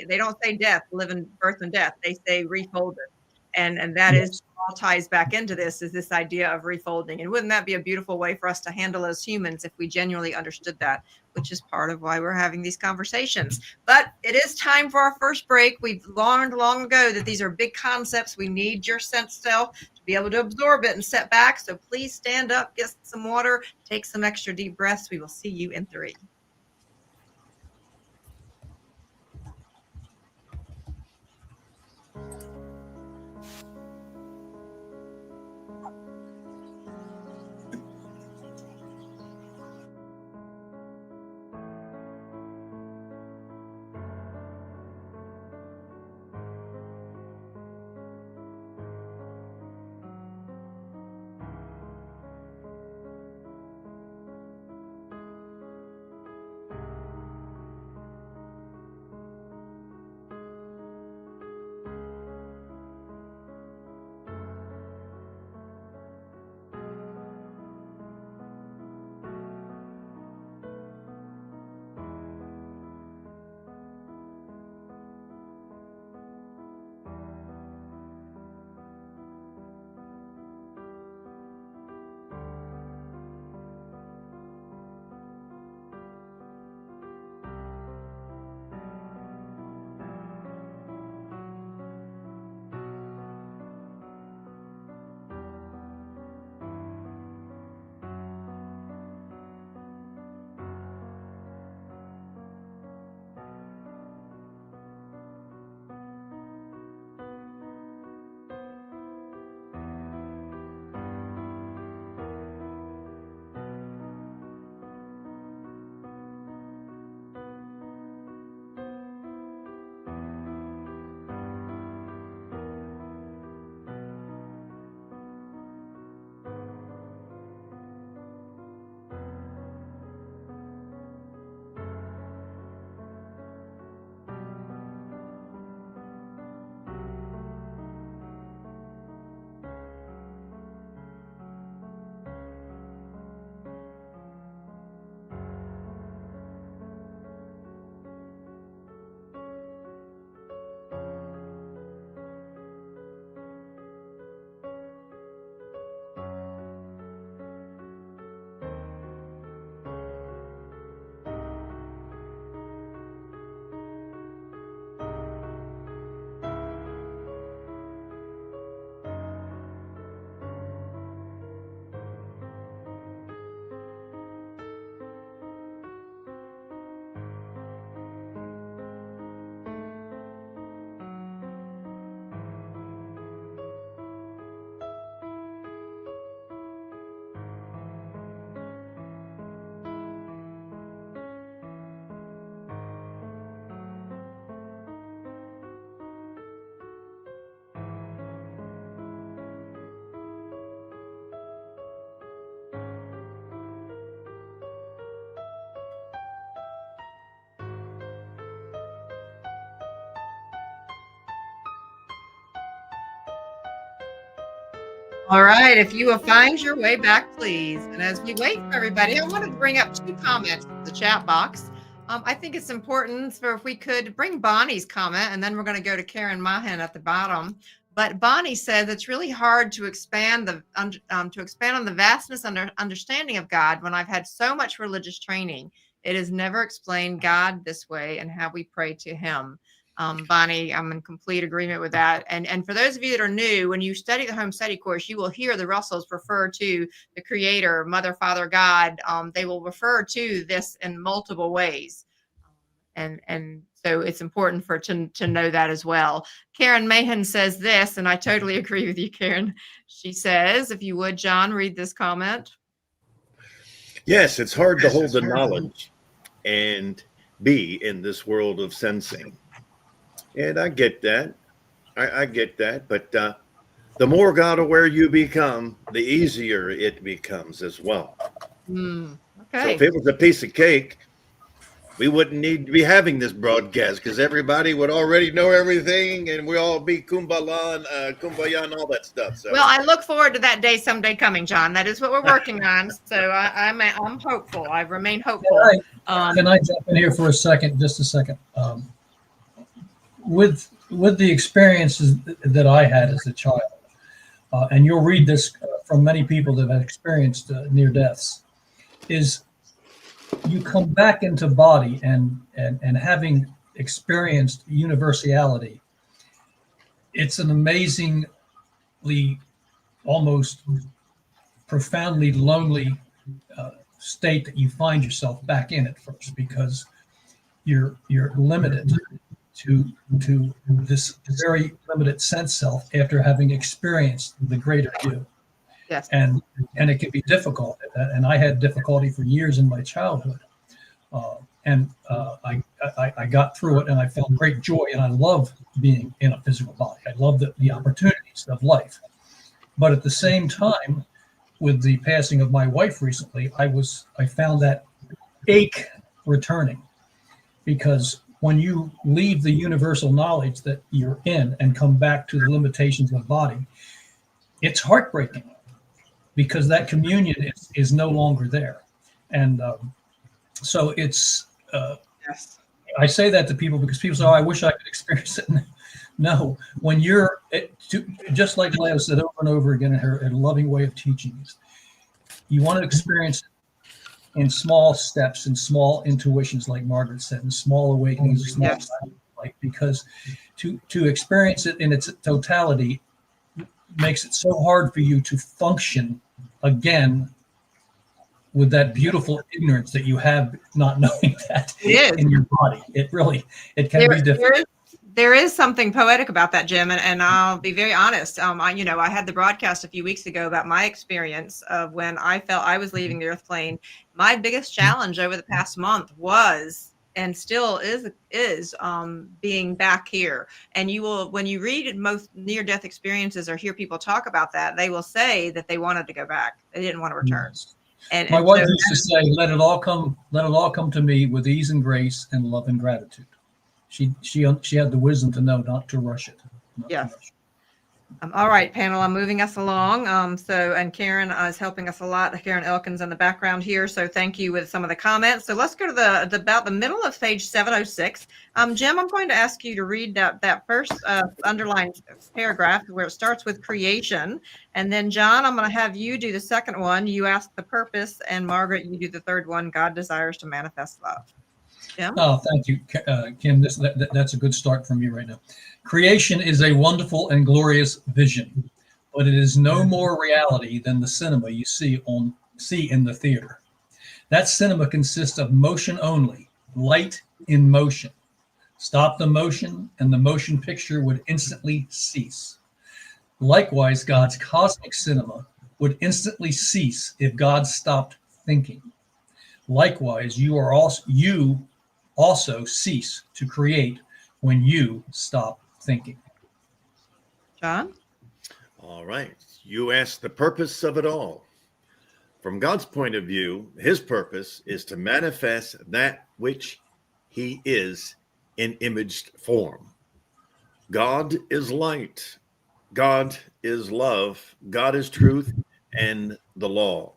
don't say death, birth and death. They say refolded. And that is all ties back into this, is this idea of refolding. And wouldn't that be a beautiful way for us to handle as humans if we genuinely understood that, which is part of why we're having these conversations. But it is time for our first break. We've learned long ago that these are big concepts. We need your sense self to be able to absorb it and set back. So please stand up, get some water, take some extra deep breaths. We will see you in 3. All right, if you will find your way back, please. And as we wait for everybody, I wanted to bring up two comments in the chat box. I think it's important for if we could bring Bonnie's comment, and then we're going to go to Karen Mahan at the bottom. But Bonnie says it's really hard to expand on the vastness and understanding of God when I've had so much religious training. It has never explained God this way and how we pray to Him. Bonnie, I'm in complete agreement with that. And for those of you that are new, when you study the Home Study Course, you will hear the Russells refer to the Creator, Mother, Father, God. They will refer to this in multiple ways. And so it's important to know that as well. Karen Mahan says this, and I totally agree with you, Karen. She says, if you would, John, read this comment. Yes, it's hard to hold the knowledge and be in this world of sensing. And I get that. I get that. But the more God aware you become, the easier it becomes as well. So Okay. if it was a piece of cake, we wouldn't need to be having this broadcast because everybody would already know everything and we all be kumbaya and all that stuff. So. Well, I look forward to that day someday coming, John. That is what we're working on. So I'm hopeful. I remain hopeful. Can I jump in here for a second? Just a second. With the experiences that I had as a child, and you'll read this from many people that have experienced near deaths, is you come back into body and having experienced universality, it's an amazingly, almost profoundly lonely state that you find yourself back in at first, because you're limited to this very limited sense self after having experienced the greater you. Yes. And it can be difficult. And I had difficulty for years in my childhood. I got through it and I felt great joy, and I love being in a physical body. I love the opportunities of life. But at the same time, with the passing of my wife recently, I found that ache returning, because when you leave the universal knowledge that you're in and come back to the limitations of the body, it's heartbreaking, because that communion is no longer there. And so it's, Yes. I say that to people because people say, oh, I wish I could experience it. No, when you're, just like Leo said over and over again in her loving way of teaching, you want to experience it in small steps and small intuitions, like Margaret said, and small awakenings, small Yes. like, because to experience it in its totality makes it so hard for you to function again with that beautiful ignorance that you have, not knowing that in your body. It can be difficult. There is something poetic about that, Jim, and I'll be very honest. I had the broadcast a few weeks ago about my experience of when I felt I was leaving the earth plane. My biggest challenge over the past month was, and still is being back here. And you will, when you read most near-death experiences or hear people talk about that, they will say that they wanted to go back. They didn't want to return. Yes. And my wife used to say, let it all come to me with ease and grace and love and gratitude. She had the wisdom to know not to rush it. Yes. All right, panel, I'm moving us along. And Karen is helping us a lot. Karen Elkins in the background here. So thank you with some of the comments. So let's go to about the middle of page 706. Jim, I'm going to ask you to read that first underlined paragraph where it starts with creation. And then John, I'm going to have you do the second one. You ask the purpose, and Margaret, you do the third one. God desires to manifest love. Jim? Oh, thank you, Kim. That's a good start from you right now. Creation is a wonderful and glorious vision, but it is no more reality than the cinema you see in the theater. That cinema consists of motion only, light in motion. Stop the motion, and the motion picture would instantly cease. Likewise, God's cosmic cinema would instantly cease if God stopped thinking. Likewise, you also cease to create when you stop thinking. John? All right. You asked the purpose of it all. From God's point of view, his purpose is to manifest that which he is in imaged form. God is light. God is love, God is truth, and the law,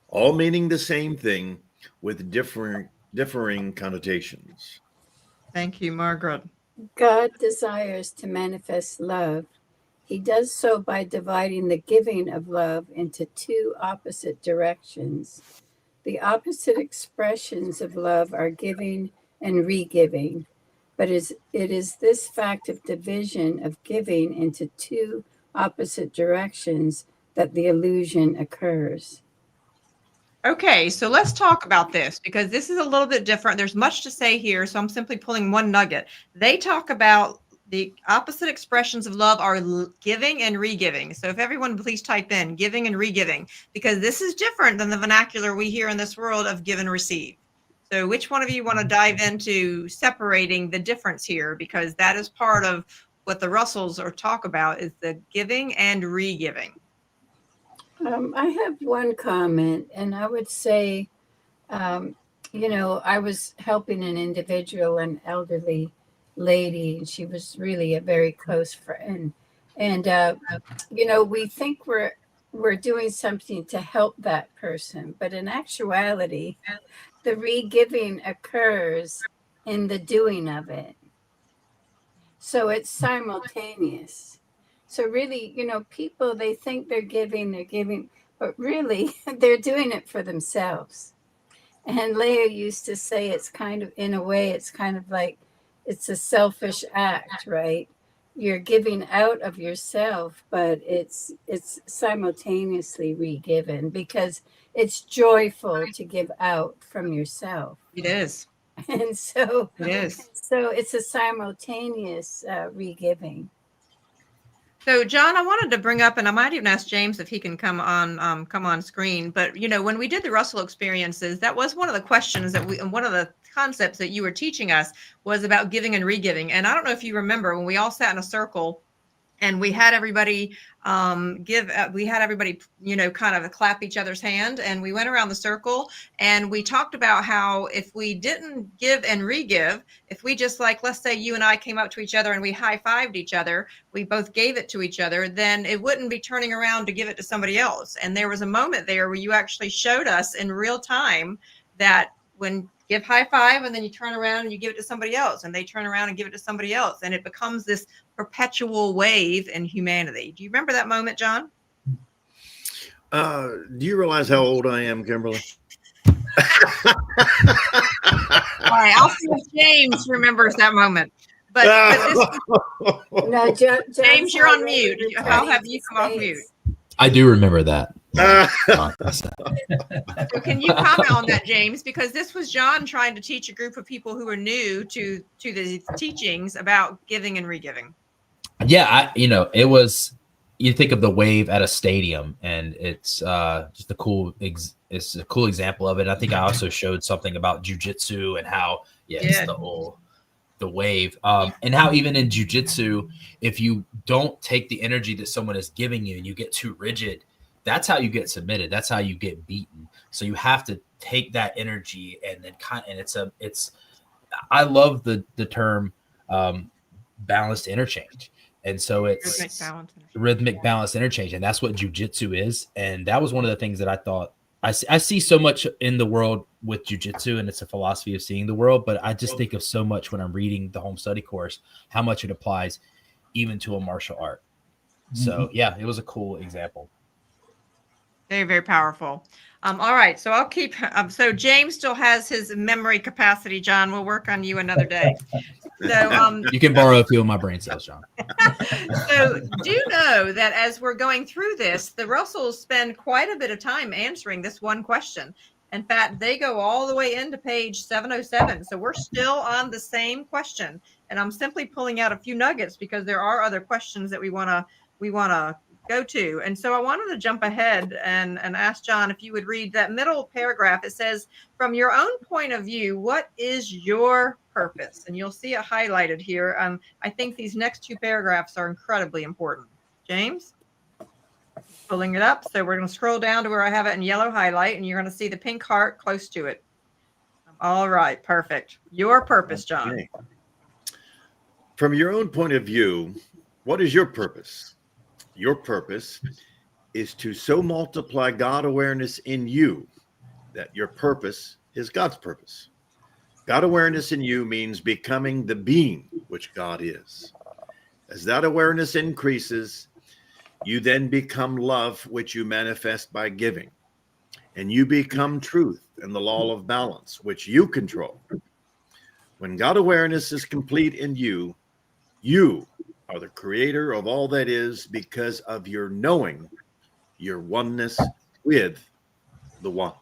all meaning the same thing with differing connotations. Thank you, Margaret. God desires to manifest love. He does so by dividing the giving of love into two opposite directions. The opposite expressions of love are giving and re-giving, but it is this fact of division of giving into two opposite directions that the illusion occurs. Okay, so let's talk about this because this is a little bit different. There's much to say here, so I'm simply pulling one nugget. They talk about the opposite expressions of love are giving and re-giving. So if everyone please type in giving and re-giving, because this is different than the vernacular we hear in this world of give and receive. So which one of you want to dive into separating the difference here? Because that is part of what the Russells are talk about is the giving and re-giving. I have one comment, and I would say, I was helping an individual, an elderly lady, and she was really a very close friend. And we think we're doing something to help that person, but in actuality, the re-giving occurs in the doing of it. So it's simultaneous. So really, people, they think they're giving, but really they're doing it for themselves. And Leah used to say it's kind of, in a way, it's kind of like it's a selfish act, right? You're giving out of yourself, but it's simultaneously re-given because it's joyful to give out from yourself. It is. And so It is. it's a simultaneous re-giving. So, John, I wanted to bring up, and I might even ask James if he can come on screen. But when we did the Russell experiences, that was one of the questions and one of the concepts that you were teaching us was about giving and re-giving. And I don't know if you remember when we all sat in a circle and we had everybody kind of clap each other's hand, and we went around the circle and we talked about how if we didn't give and re-give, if we just, like, let's say you and I came up to each other and we high-fived each other, we both gave it to each other, then it wouldn't be turning around to give it to somebody else. And there was a moment there where you actually showed us in real time that when give high five and then you turn around and you give it to somebody else and they turn around and give it to somebody else, and it becomes this perpetual wave in humanity. Do you remember that moment, John? Do you realize how old I am, Kimberly? All right, I'll see if James remembers that moment. But No, James, you're on mute. I'll have you come off mute. I do remember that. So can you comment on that, James? Because this was John trying to teach a group of people who are new to the teachings about giving and re-giving. Yeah, it was. You think of the wave at a stadium, and it's just it's a cool example of it. I think I also showed something about jujitsu and how it's the wave, and how even in jujitsu, if you don't take the energy that someone is giving you and you get too rigid, that's how you get submitted. That's how you get beaten. So you have to take that energy and then it's I love the term balanced interchange. And so it's rhythmic balanced interchange. And that's what jujitsu is. And that was one of the things that I thought I see so much in the world with jujitsu, and it's a philosophy of seeing the world. But I just think of so much when I'm reading the home study course, how much it applies even to a martial art. So yeah, it was a cool example. Very, very powerful. All right, so I'll keep. So James still has his memory capacity. John, we'll work on you another day. So you can borrow a few of my brain cells, John. So do know that as we're going through this, the Russells spend quite a bit of time answering this one question. In fact, they go all the way into page 707. So we're still on the same question, and I'm simply pulling out a few nuggets because there are other questions that we want to go to. And so I wanted to jump ahead and ask John if you would read that middle paragraph. It says, from your own point of view, what is your purpose? And you'll see it highlighted here. I think these next two paragraphs are incredibly important. James? Pulling it up. So we're going to scroll down to where I have it in yellow highlight, and you're going to see the pink heart close to it. All right, perfect. Your purpose, John. Okay. From your own point of view, what is your purpose? your purpose is to so multiply God awareness in you that your purpose is God's purpose. God awareness in you means becoming the being which God is. As that awareness increases, you then become love, which you manifest by giving. And you become truth and the law of balance, which you control. When God awareness is complete in you, you are the creator of all that is because of your knowing your oneness with the one.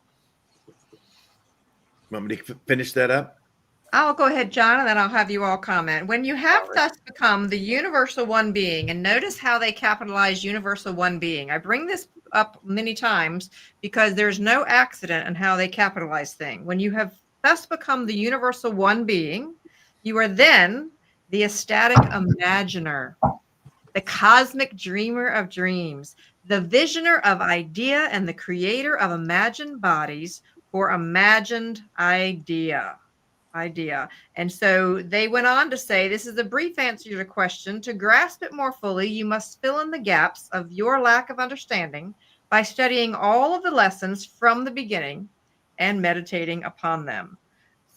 Want me to finish that up? I'll go ahead, John, and then I'll have you all comment. When you have thus become the universal one being, and notice how they capitalize universal one being. I bring this up many times because there's no accident in how they capitalize things. When you have thus become the universal one being, you are then the ecstatic imaginer, the cosmic dreamer of dreams, the visioner of idea, and the creator of imagined bodies for imagined idea. And so they went on to say, this is a brief answer to your question. To grasp it more fully, you must fill in the gaps of your lack of understanding by studying all of the lessons from the beginning and meditating upon them.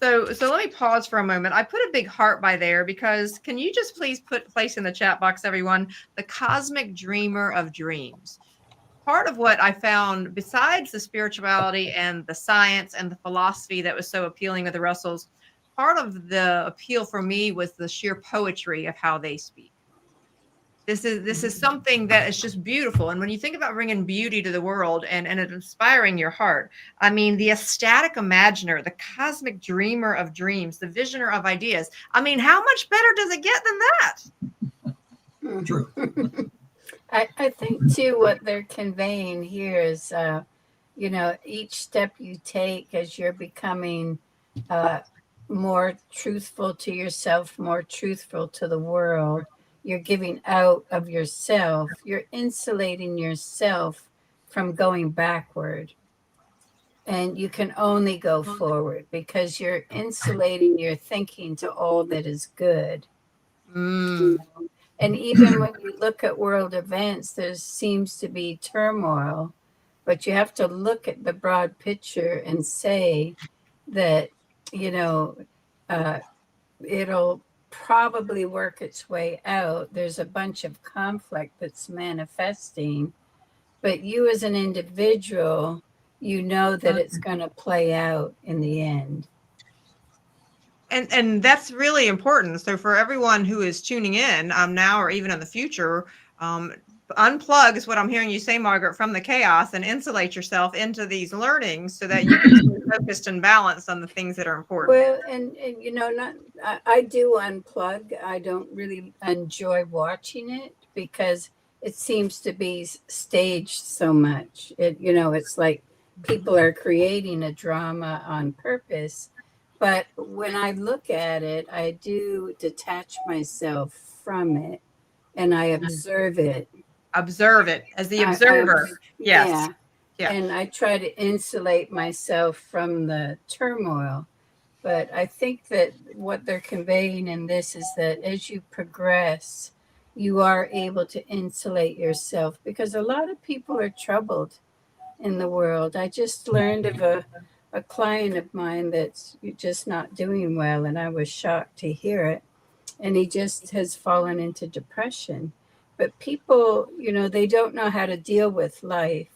So let me pause for a moment. I put a big heart by there because can you just please place in the chat box, everyone, the cosmic dreamer of dreams. Part of what I found, besides the spirituality and the science and the philosophy that was so appealing with the Russells, part of the appeal for me was the sheer poetry of how they speak. This is something that is just beautiful. And when you think about bringing beauty to the world and it inspiring your heart, I mean, the ecstatic imaginer, the cosmic dreamer of dreams, the visioner of ideas. I mean, how much better does it get than that? True. I think too what they're conveying here is, each step you take as you're becoming more truthful to yourself, more truthful to the world, you're giving out of yourself. You're insulating yourself from going backward. And you can only go forward because you're insulating your thinking to all that is good. Mm. And even when you look at world events, there seems to be turmoil, but you have to look at the broad picture and say that, it'll probably work its way out. There's a bunch of conflict that's manifesting, but you as an individual, you know that it's going to play out in the end. And that's really important. So for everyone who is tuning in now or even in the future, unplug is what I'm hearing you say, Margaret, from the chaos and insulate yourself into these learnings so that you can stay focused and balanced on the things that are important. Well, and I do unplug. I don't really enjoy watching it because it seems to be staged so much. It's like people are creating a drama on purpose. But when I look at it, I do detach myself from it and I observe it. Observe it as the observer. Yes. Yeah. And I try to insulate myself from the turmoil. But I think that what they're conveying in this is that as you progress, you are able to insulate yourself because a lot of people are troubled in the world. I just learned of a client of mine that's just not doing well, and I was shocked to hear it. And he just has fallen into depression. But people, they don't know how to deal with life.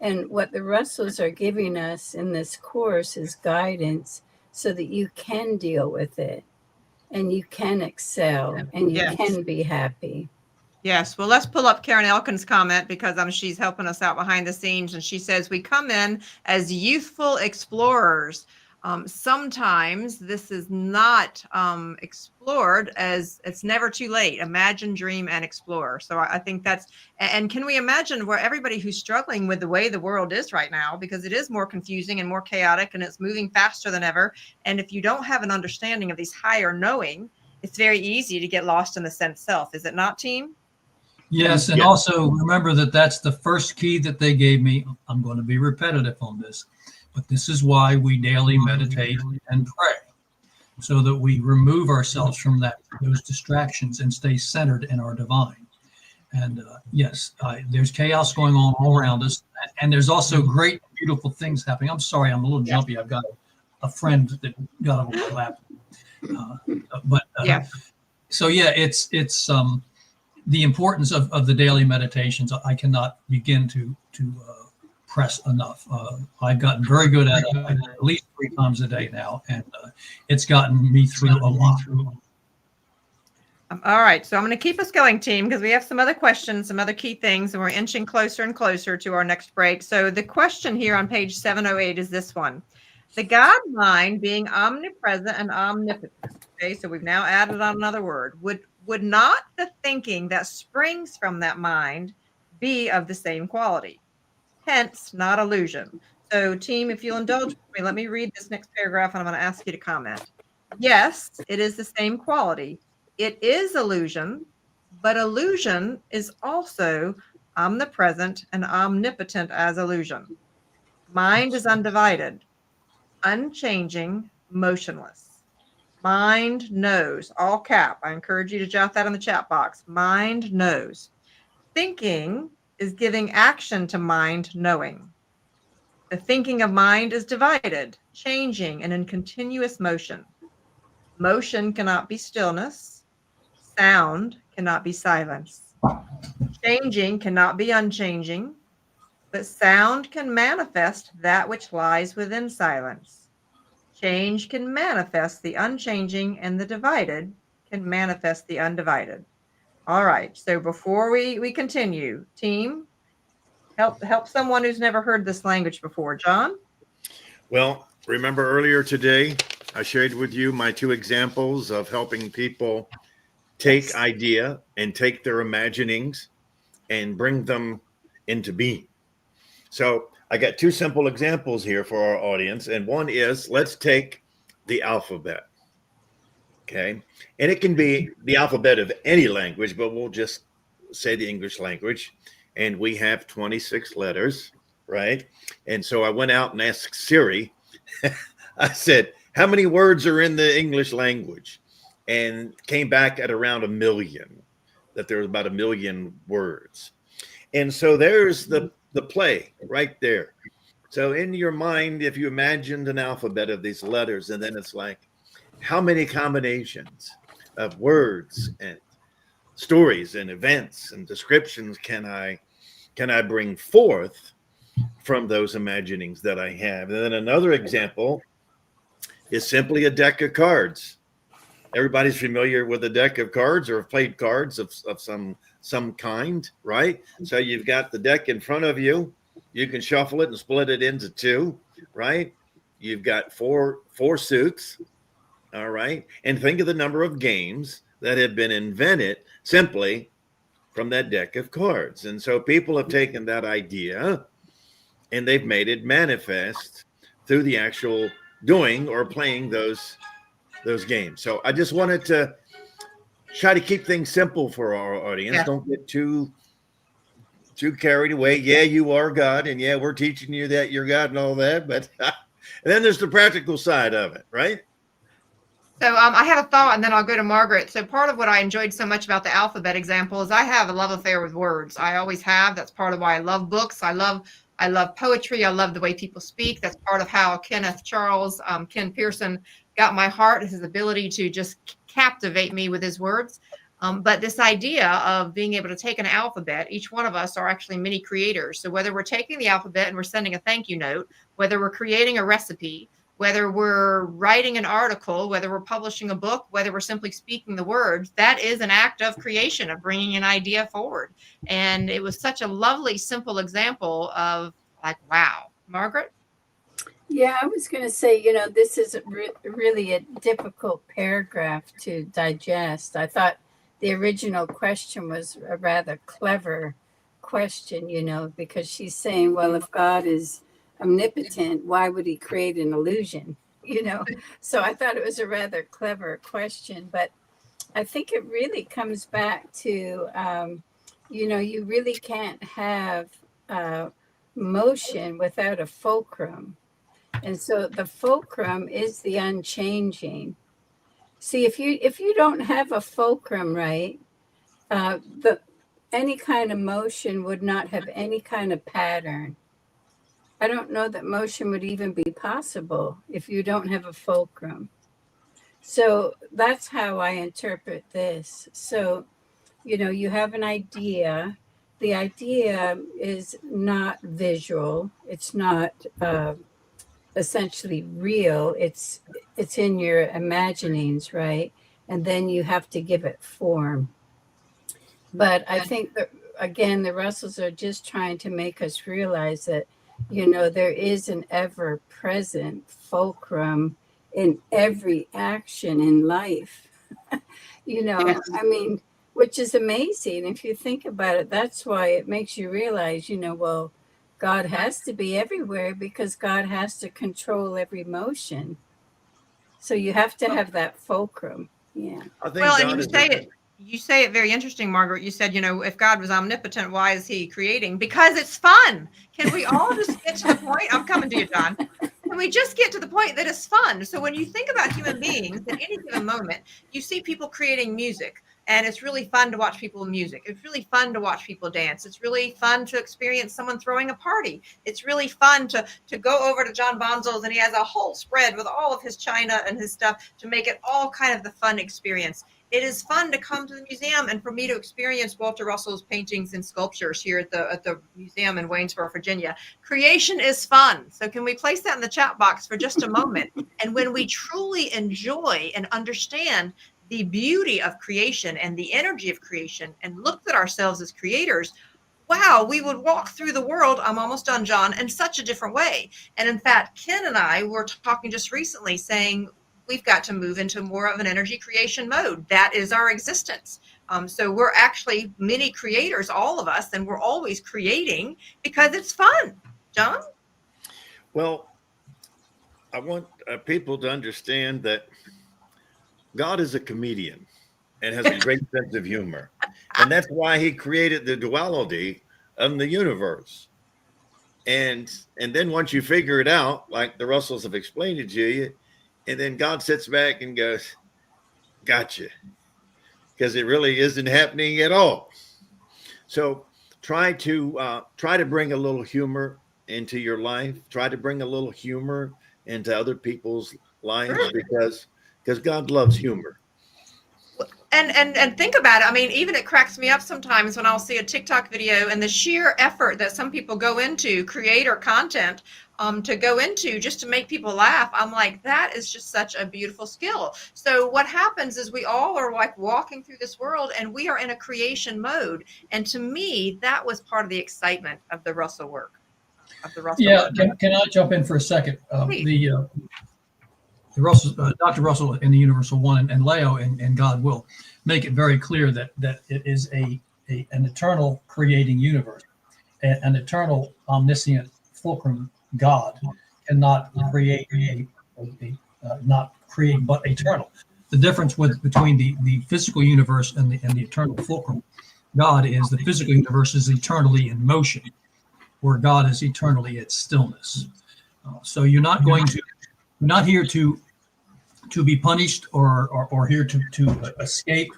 And what the Russells are giving us in this course is guidance so that you can deal with it and you can excel and you can be happy. Yes. Well, let's pull up Karen Elkin's comment because she's helping us out behind the scenes. And she says, we come in as youthful explorers. Sometimes this is not explored as it's never too late. Imagine, dream, and explore. So I think that's, and can we imagine where everybody who's struggling with the way the world is right now, because it is more confusing and more chaotic and it's moving faster than ever. And if you don't have an understanding of these higher knowing, it's very easy to get lost in the sense self. Is it not, team? Yes. And also remember that that's the first key that they gave me. I'm going to be repetitive on this. But this is why we daily meditate and pray, so that we remove ourselves from those distractions and stay centered in our divine. And yes, there's chaos going on all around us, and there's also great, beautiful things happening. I'm sorry, I'm a little jumpy. I've got a friend that got on my lap. Yeah. So yeah, it's the importance of the daily meditations. I cannot begin to press enough. I've gotten very good at it at least 3 times a day now, and it's gotten me through a lot. All right, so I'm going to keep us going, team, because we have some other questions, some other key things, and we're inching closer and closer to our next break. So the question here on page 708 is this one. The God mind being omnipresent and omnipotent. Okay, so we've now added on another word. Would not the thinking that springs from that mind be of the same quality? Hence, not illusion. So, team, if you'll indulge me, let me read this next paragraph, and I'm going to ask you to comment. Yes, it is the same quality. It is illusion, but illusion is also omnipresent and omnipotent as illusion. Mind is undivided, unchanging, motionless. Mind knows, all cap. I encourage you to jot that in the chat box. Mind knows. Thinking is giving action to mind knowing. The thinking of mind is divided, changing, and in continuous motion. Motion cannot be stillness. Sound cannot be silence. Changing cannot be unchanging, but sound can manifest that which lies within silence. Change can manifest the unchanging, and the divided can manifest the undivided. All right, so before we continue, team, help someone who's never heard this language before. John? Well, remember earlier today, I shared with you my 2 examples of helping people take idea and take their imaginings and bring them into being. So I got 2 simple examples here for our audience. And one is, let's take the alphabet. Okay. And it can be the alphabet of any language, but we'll just say the English language. And we have 26 letters, right? And so I went out and asked Siri, I said, how many words are in the English language? And came back at around 1 million, that there was about 1 million words. And so there's the play right there. So in your mind, if you imagined an alphabet of these letters, and then it's like, how many combinations of words and stories and events and descriptions can I bring forth from those imaginings that I have? And then another example is simply a deck of cards. Everybody's familiar with a deck of cards or have played cards of some kind, right? So you've got the deck in front of you. You can shuffle it and split it into 2, right? You've got four suits, all right? And think of the number of games that have been invented simply from that deck of cards. And so people have taken that idea and they've made it manifest through the actual doing or playing those games. So I just wanted to try to keep things simple for our audience. Yeah. Don't get too carried away. Yeah, you are God, and yeah, we're teaching you that you're God and all that, but and then there's the practical side of it, right? So I have a thought, and then I'll go to Margaret. So part of what I enjoyed so much about the alphabet example is I have a love affair with words. I always have. That's part of why I love books. I love poetry. I love the way people speak. That's part of how Ken Pearson got my heart, his ability to just captivate me with his words. But this idea of being able to take an alphabet, each one of us are actually mini creators. So whether we're taking the alphabet and we're sending a thank you note, whether we're creating a recipe, whether we're writing an article, whether we're publishing a book, whether we're simply speaking the words, that is an act of creation, of bringing an idea forward. And it was such a lovely, simple example of like, wow. Margaret? Yeah, I was going to say, this is really a difficult paragraph to digest. I thought the original question was a rather clever question, because she's saying, well, if God is omnipotent, why would he create an illusion? So I thought it was a rather clever question, but I think it really comes back to, you really can't have motion without a fulcrum. And so the fulcrum is the unchanging. See, if you don't have a fulcrum, right, any kind of motion would not have any kind of pattern. I don't know that motion would even be possible if you don't have a fulcrum. So that's how I interpret this. So, you have an idea. The idea is not visual. It's not essentially real. It's in your imaginings, right? And then you have to give it form. But I think that, again, the Russells are just trying to make us realize that, there is an ever present fulcrum in every action in life. Yes. I mean, which is amazing. If you think about it, that's why it makes you realize, well, God has to be everywhere because God has to control every motion. So you have to have that fulcrum. Yeah. I think Well, and God you say it very interesting, Margaret. You said, if God was omnipotent, why is he creating? Because it's fun. Can we all just get to the point? I'm coming to you, John. Can we just get to the point that it's fun? So when you think about human beings at any given moment, you see people creating music. And it's really fun to watch people music. It's really fun to watch people dance. It's really fun to experience someone throwing a party. It's really fun to go over to John Bonzo's and he has a whole spread with all of his china and his stuff to make it all kind of the fun experience. It is fun to come to the museum and for me to experience Walter Russell's paintings and sculptures here at the museum in Waynesboro, Virginia. Creation is fun. So can we place that in the chat box for just a moment? And when we truly enjoy and understand the beauty of creation and the energy of creation and looked at ourselves as creators, wow, we would walk through the world, I'm almost done, John, in such a different way. And in fact, Ken and I were talking just recently saying we've got to move into more of an energy creation mode. That is our existence. So we're actually mini creators, all of us, and we're always creating because it's fun. John? Well, I want people to understand that God is a comedian and has a great sense of humor. And that's why he created the duality of the universe. And then once you figure it out, like the Russells have explained it to you, and then God sits back and goes, gotcha. Because it really isn't happening at all. So try to bring a little humor into your life. Try to bring a little humor into other people's lives because God loves humor. And think about it. I mean, even it cracks me up sometimes when I'll see a TikTok video and the sheer effort that some people go into creator content to go into just to make people laugh. I'm like, that is just such a beautiful skill. So what happens is we all are like walking through this world and we are in a creation mode. And to me, that was part of the excitement of the Russell work. Yeah, can I jump in for a second? The Russell, Dr. Russell in the Universal One and Lao in God Will make it very clear that it is an eternal creating universe, an eternal omniscient fulcrum God cannot create not create but eternal. The difference between the physical universe and the eternal fulcrum God is the physical universe is eternally in motion, where God is eternally at stillness. So you're not here to be punished or here to escape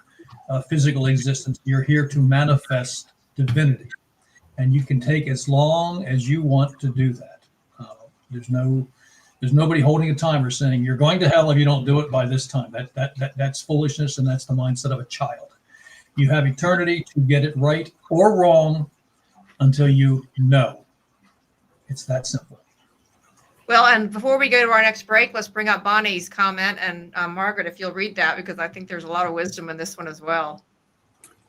physical existence. You're here to manifest divinity, and you can take as long as you want to do that. There's nobody holding a timer saying you're going to hell if you don't do it by this time. That's foolishness, and that's the mindset of a child. You have eternity to get it right or wrong until you know. It's that simple. Well, and before we go to our next break, let's bring up Bonnie's comment. And Margaret, if you'll read that, because I think there's a lot of wisdom in this one as well.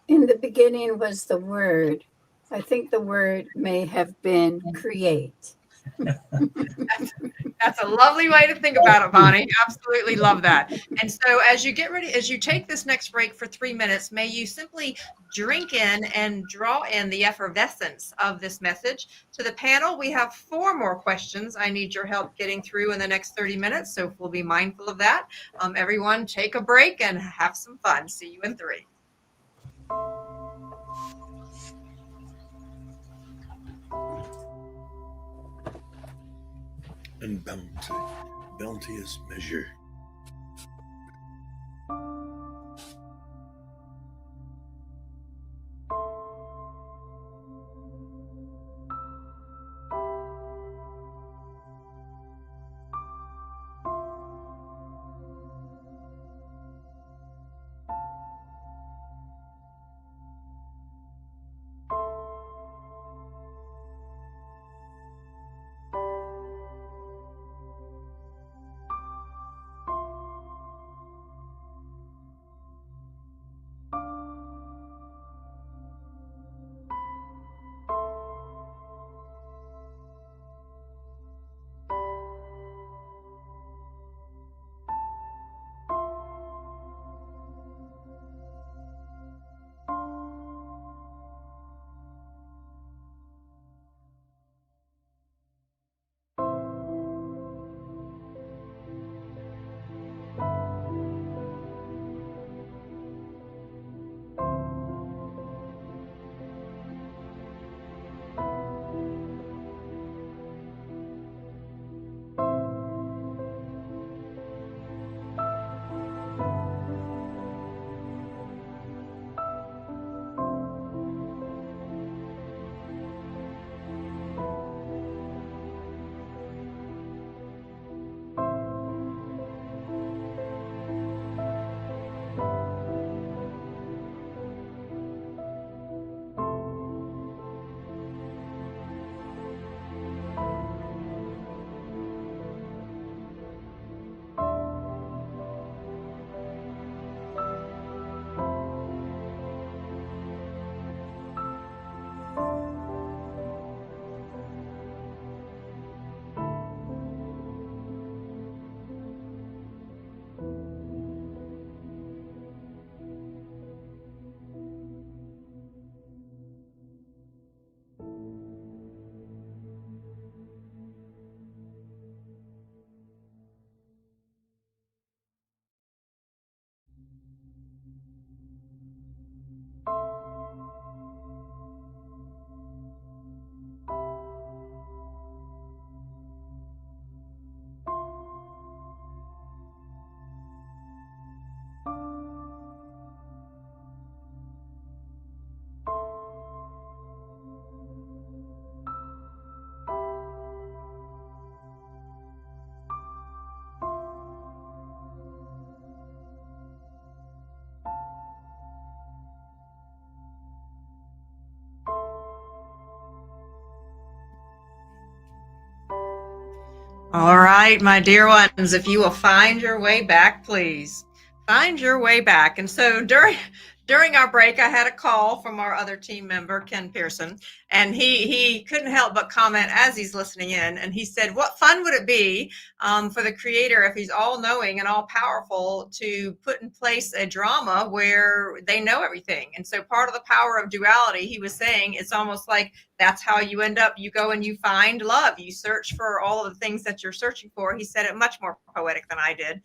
In the beginning was the word. I think the word may have been create. That's a lovely way to think about it, Bonnie. Absolutely love that. And so as you get ready, as you take this next break for 3 minutes, may you simply drink in and draw in the effervescence of this message. To the panel, we have 4 more questions I need your help getting through in the next 30 minutes. So we'll be mindful of that. Everyone take a break and have some fun. See you in 3. And bounteous measure. All right, my dear ones, if you will find your way back, please find your way back. And so during our break, I had a call from our other team member, Ken Pearson, and he couldn't help but comment as he's listening in. And he said, what fun would it be for the creator, if he's all knowing and all powerful, to put in place a drama where they know everything. And so part of the power of duality, he was saying, it's almost like that's how you end up, you go and you find love, you search for all of the things that you're searching for. He said it much more poetic than I did,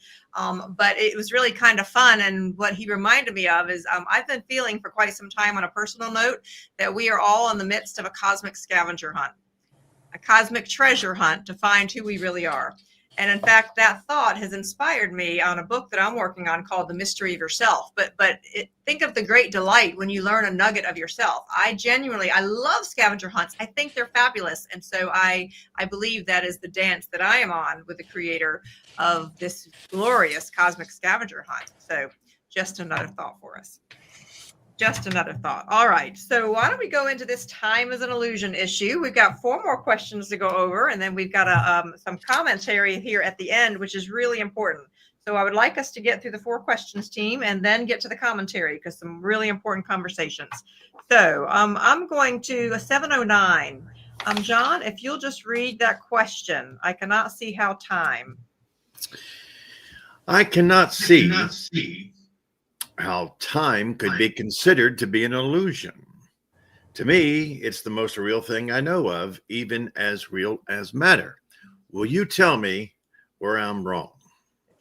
but it was really kind of fun. And what he reminded me of is I've been feeling for quite some time, on a personal note, that we are all in the midst of a cosmic scavenger hunt, a cosmic treasure hunt to find who we really are. And in fact, that thought has inspired me on a book that I'm working on called The Mystery of Yourself. But think of the great delight when you learn a nugget of yourself. I love scavenger hunts. I think they're fabulous. And so I believe that is the dance that I am on with the creator of this glorious cosmic scavenger hunt. So just another thought for us. Just another thought. All right. So why don't we go into this time as an illusion issue? We've got 4 more questions to go over, and then we've got some commentary here at the end, which is really important. So I would like us to get through the 4 questions, team, and then get to the commentary, because some really important conversations. So I'm going to 709. John, if you'll just read that question. I cannot see how time. I cannot see how time could be considered to be an illusion. To me, it's the most real thing I know of, even as real as matter. Will you tell me where I'm wrong?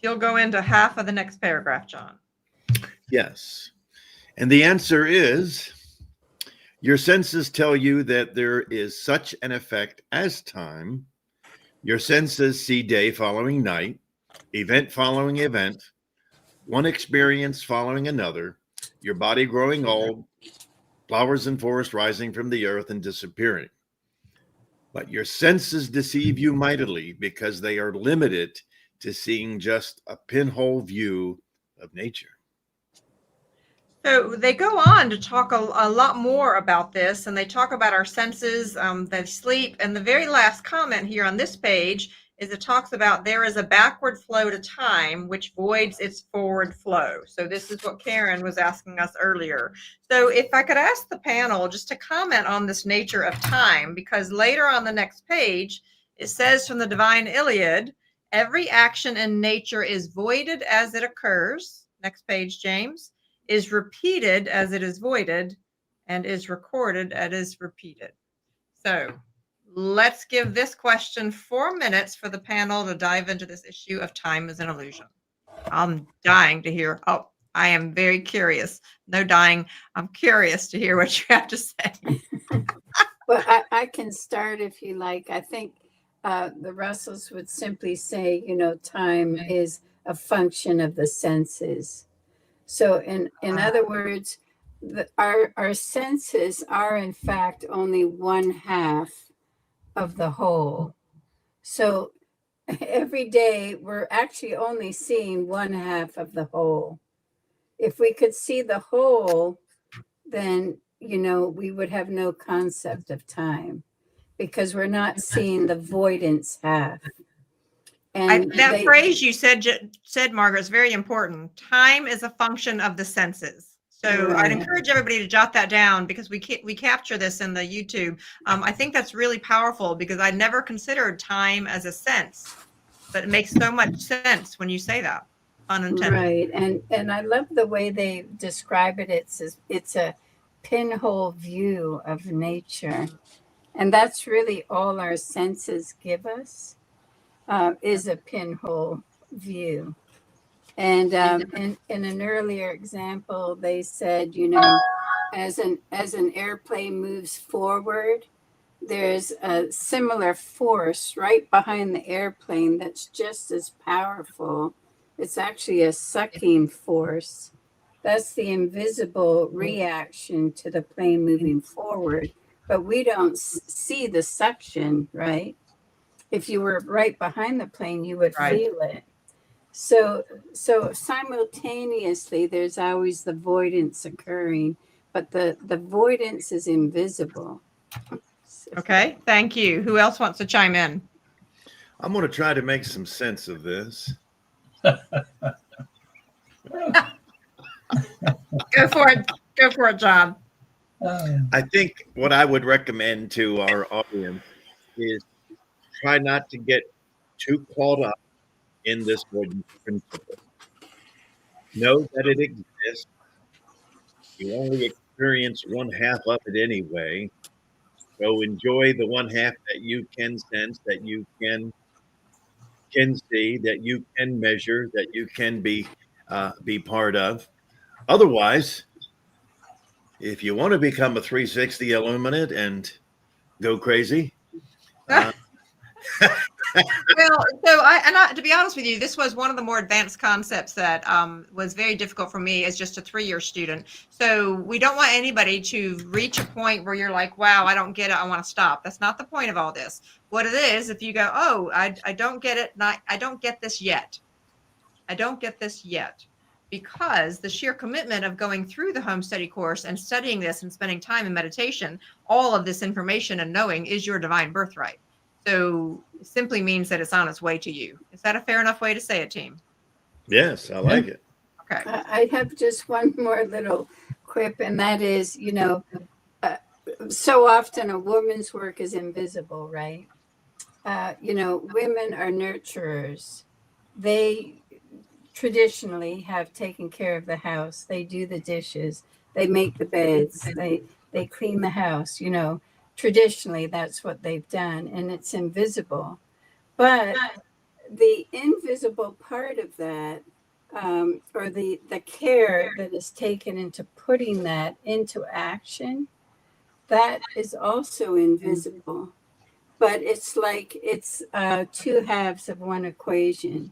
You'll go into half of the next paragraph, John. Yes. And the answer is, your senses tell you that there is such an effect as time. Your senses see day following night, event following event, one experience following another, your body growing old, flowers and forests rising from the earth and disappearing. But your senses deceive you mightily, because they are limited to seeing just a pinhole view of nature. So they go on to talk a lot more about this, and they talk about our senses, they sleep. And the very last comment here on this page is it talks about there is a backward flow to time which voids its forward flow. So this is what Karen was asking us earlier. So if I could ask the panel just to comment on this nature of time, because later on the next page, it says from the Divine Iliad, every action in nature is voided as it occurs. Next page, James. Is repeated as it is voided, and is recorded as is repeated. So let's give this question 4 minutes for the panel to dive into this issue of time as an illusion. I'm dying to hear. Oh, I am very curious. No dying. I'm curious to hear what you have to say. Well, I can start if you like. I think the Russells would simply say, time is a function of the senses. So in other words, our senses are in fact only one half of the whole. So every day we're actually only seeing one half of the whole. If we could see the whole, then, we would have no concept of time, because we're not seeing the voidance half. And that phrase you said, Margaret, is very important. Time is a function of the senses. So right. I'd encourage everybody to jot that down, because we capture this in the YouTube. I think that's really powerful, because I never considered time as a sense, but it makes so much sense when you say that. Unintended. Right, and I love the way they describe it. It's a pinhole view of nature, and that's really all our senses give us. Is a pinhole view. And in an earlier example, they said, as an airplane moves forward, there's a similar force right behind the airplane that's just as powerful. It's actually a sucking force. That's the invisible reaction to the plane moving forward, but we don't see the suction, right? If you were right behind the plane, you would feel it. So simultaneously, there's always the voidance occurring, but the voidance is invisible. Okay, thank you. Who else wants to chime in? I'm going to try to make some sense of this. Go for it. Go for it, John. I think what I would recommend to our audience is try not to get too caught up in this golden principle. Know that it exists. You only experience one half of it anyway. So enjoy the one half that you can sense, that you can see, that you can measure, that you can be part of. Otherwise, if you want to become a 360 illuminate and go crazy, Well, to be honest with you, this was one of the more advanced concepts that was very difficult for me as just a 3-year student. So we don't want anybody to reach a point where you're like, wow, I don't get it, I want to stop. That's not the point of all this. What it is, if you go, oh, I don't get it, I don't get this yet. I don't get this yet. Because the sheer commitment of going through the home study course and studying this and spending time in meditation, all of this information and knowing is your divine birthright. So it simply means that it's on its way to you. Is that a fair enough way to say it, team? yes, I like it. Okay. I have just one more little quip, and that is, so often a woman's work is invisible, right? Women are nurturers. They traditionally have taken care of the house. They do the dishes. They make the beds. They clean the house. Traditionally, that's what they've done, and it's invisible. But the invisible part of that, or the care that is taken into putting that into action, that is also invisible. But it's like it's two halves of one equation.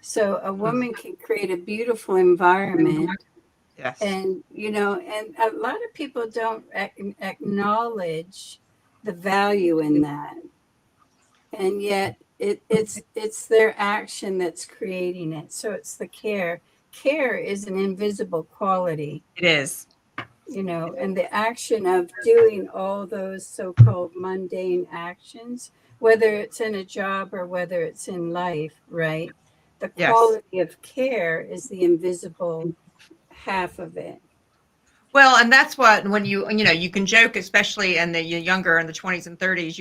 So a woman can create a beautiful environment. Yes. And, and a lot of people don't acknowledge the value in that. And yet it's their action that's creating it. So it's the care. Care is an invisible quality. It is. And the action of doing all those so-called mundane actions, whether it's in a job or whether it's in life, right? The quality of care is the invisible half of it. Well, and that's what, when you can joke, especially in the younger, in the 20s and 30s,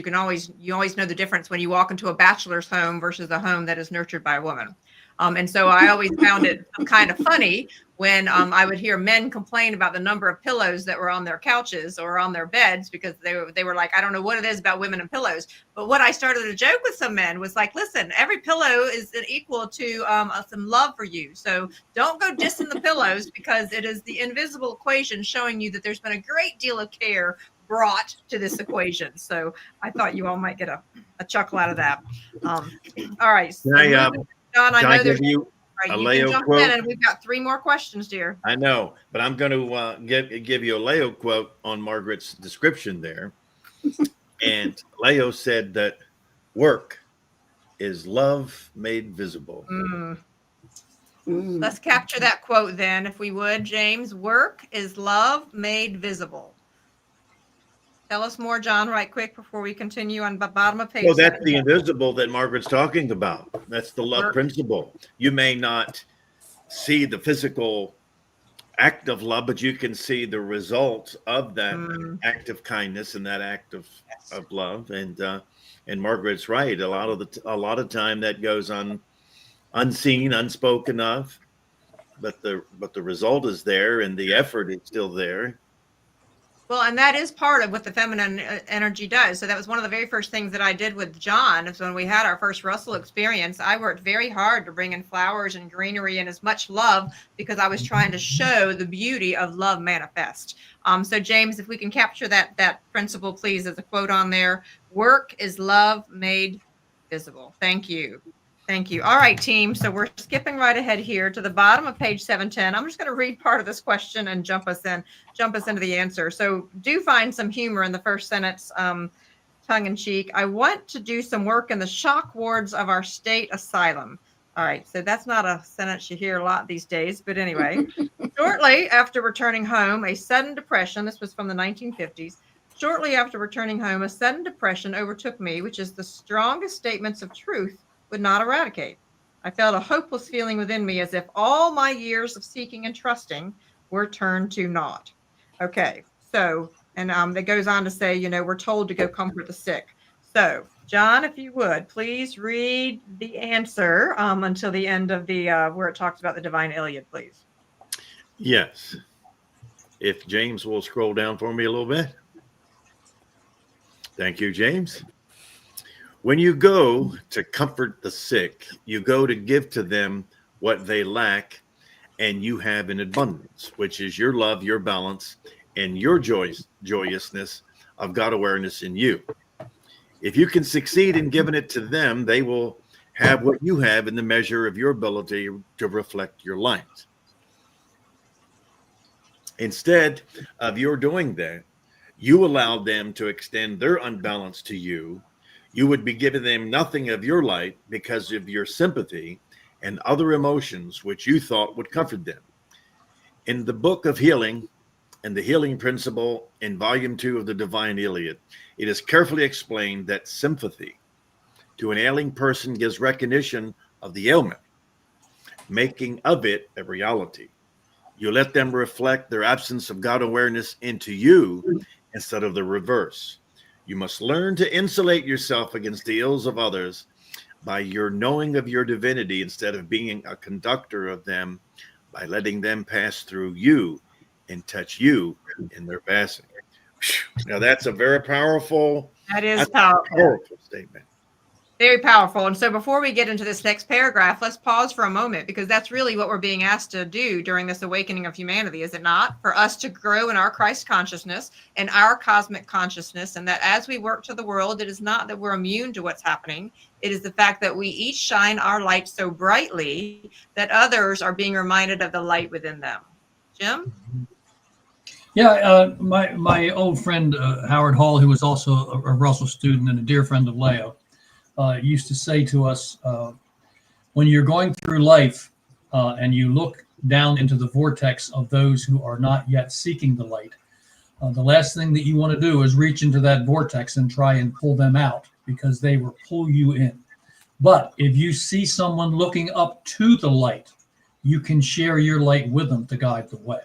you always know the difference when you walk into a bachelor's home versus a home that is nurtured by a woman. And so I always found it kind of funny when I would hear men complain about the number of pillows that were on their couches or on their beds, because they were like, I don't know what it is about women and pillows. But what I started to joke with some men was like, listen, every pillow is equal to some love for you. So don't go dissing the pillows, because it is the invisible equation showing you that there's been a great deal of care brought to this equation. So I thought you all might get a chuckle out of that. All right. So John, I know there's you right, a you Leo can jump quote? in, and we've got 3 more questions, dear. I know, but I'm going to give you a Leo quote on Margaret's description there. And Leo said that work is love made visible. Let's capture that quote then, if we would, James. Work is love made visible. Tell us more, John, right quick before we continue on the bottom of page. Well, that's the invisible that Margaret's talking about. That's the love principle. You may not see the physical act of love, but you can see the result of that act of kindness and that act of love. And Margaret's right. A lot of time that goes unseen, unspoken of, but the result is there, and the effort is still there. Well, and that is part of what the feminine energy does. So that was one of the very first things that I did with John. Is when we had our first Russell experience, I worked very hard to bring in flowers and greenery and as much love, because I was trying to show the beauty of love manifest. So James, if we can capture that principle, please, as a quote on there. Work is love made visible. Thank you. Thank you. All right, team. So we're skipping right ahead here to the bottom of page 710. I'm just going to read part of this question and jump us into the answer. So do find some humor in the first sentence, tongue in cheek. I want to do some work in the shock wards of our state asylum. All right. So that's not a sentence you hear a lot these days. But anyway, shortly after returning home, a sudden depression, this was from the 1950s, Shortly after returning home, a sudden depression overtook me, which is the strongest statements of truth would not eradicate. I felt a hopeless feeling within me as if all my years of seeking and trusting were turned to naught. Okay, so, and that goes on to say, we're told to go comfort the sick. So, John, if you would, please read the answer until the end of the where it talks about the divine Iliad, please. Yes. If James will scroll down for me a little bit. Thank you, James. When you go to comfort the sick, you go to give to them what they lack and you have in abundance, which is your love, your balance, and your joyousness of God awareness in you. If you can succeed in giving it to them, they will have what you have in the measure of your ability to reflect your light. Instead of your doing that, you allowed them to extend their unbalance to you. You would be giving them nothing of your light because of your sympathy and other emotions which you thought would comfort them. In the book of healing and the healing principle in volume 2 of the Divine Iliad, it is carefully explained that sympathy to an ailing person gives recognition of the ailment, making of it a reality. You let them reflect their absence of God awareness into you instead of the reverse. You must learn to insulate yourself against the ills of others by your knowing of your divinity instead of being a conductor of them, by letting them pass through you and touch you in their passing. Now that's a very powerful, That is powerful statement. Very powerful. And so before we get into this next paragraph, let's pause for a moment, because that's really what we're being asked to do during this awakening of humanity, is it not? For us to grow in our Christ consciousness and our cosmic consciousness, and that as we work to the world, it is not that we're immune to what's happening. It is the fact that we each shine our light so brightly that others are being reminded of the light within them. Jim? Yeah, my old friend Howard Hall, who was also a Russell student and a dear friend of Lao, used to say to us, when you're going through life and you look down into the vortex of those who are not yet seeking the light, the last thing that you want to do is reach into that vortex and try and pull them out, because they will pull you in. But if you see someone looking up to the light, you can share your light with them to guide the way.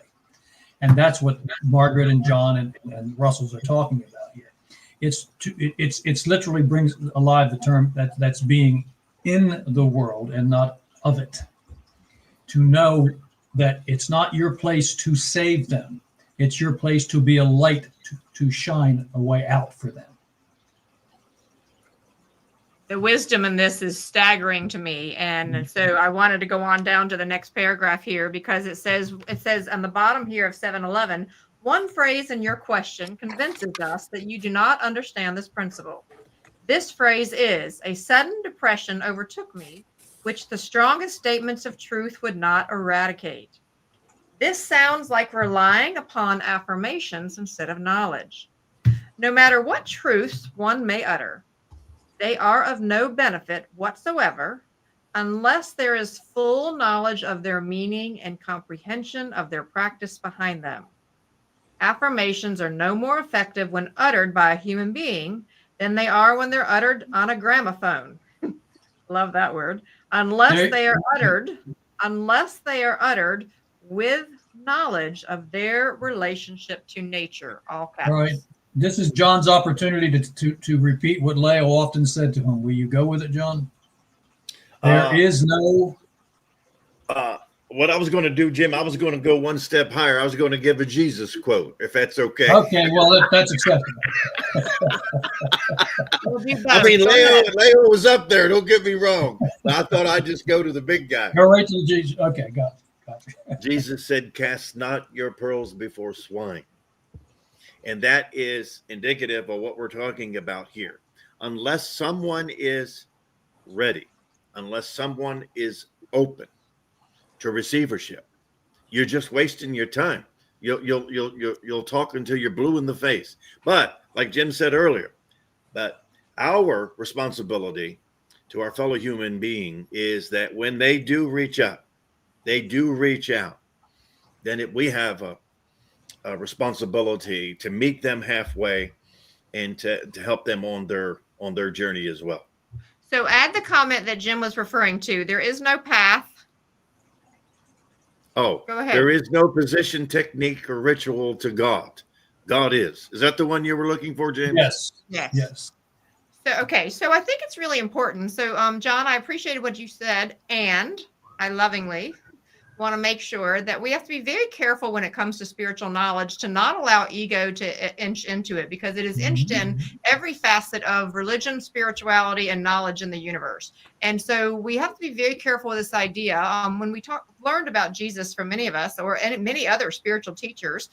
And that's what Margaret and John and Russells are talking about here. It's literally brings alive the term that's being in the world and not of it. To know that it's not your place to save them. It's your place to be a light to shine a way out for them. The wisdom in this is staggering to me. And so I wanted to go on down to the next paragraph here, because it says on the bottom here of 711, one phrase in your question convinces us that you do not understand this principle. This phrase is, a sudden depression overtook me, which the strongest statements of truth would not eradicate. This sounds like relying upon affirmations instead of knowledge. No matter what truths one may utter, they are of no benefit whatsoever unless there is full knowledge of their meaning and comprehension of their practice behind them. Affirmations are no more effective when uttered by a human being than they are when they're uttered on a gramophone. Love that word. Unless they are uttered with knowledge of their relationship to nature. All caps. All right. This is John's opportunity to repeat what Leo often said to him. Will you go with it, John? There is no... What I was going to do, Jim, I was going to go one step higher. I was going to give a Jesus quote, if that's okay. Okay, well, that's acceptable. I mean, Leo was up there. Don't get me wrong. I thought I'd just go to the big guy. Go right to the Jesus. Okay, got it. Jesus said, cast not your pearls before swine. And that is indicative of what we're talking about here. Unless someone is ready, unless someone is open to receivership, you're just wasting your time. You'll talk until you're blue in the face. But like Jim said earlier, that our responsibility to our fellow human being is that when they do reach out, then we have a responsibility to meet them halfway and to help them on their journey as well. So add the comment that Jim was referring to. There is no path. Oh, Go ahead. there is no position, technique, or ritual to God. God is. Is that the one you were looking for, James? Yes. Yes. Yes. So, okay. So I think it's really important. So, John, I appreciated what you said, and I lovingly want to make sure that we have to be very careful when it comes to spiritual knowledge to not allow ego to inch into it, because it is inched in every facet of religion, spirituality, and knowledge in the universe. And so we have to be very careful with this idea. When we learned about Jesus from many of us, or many other spiritual teachers,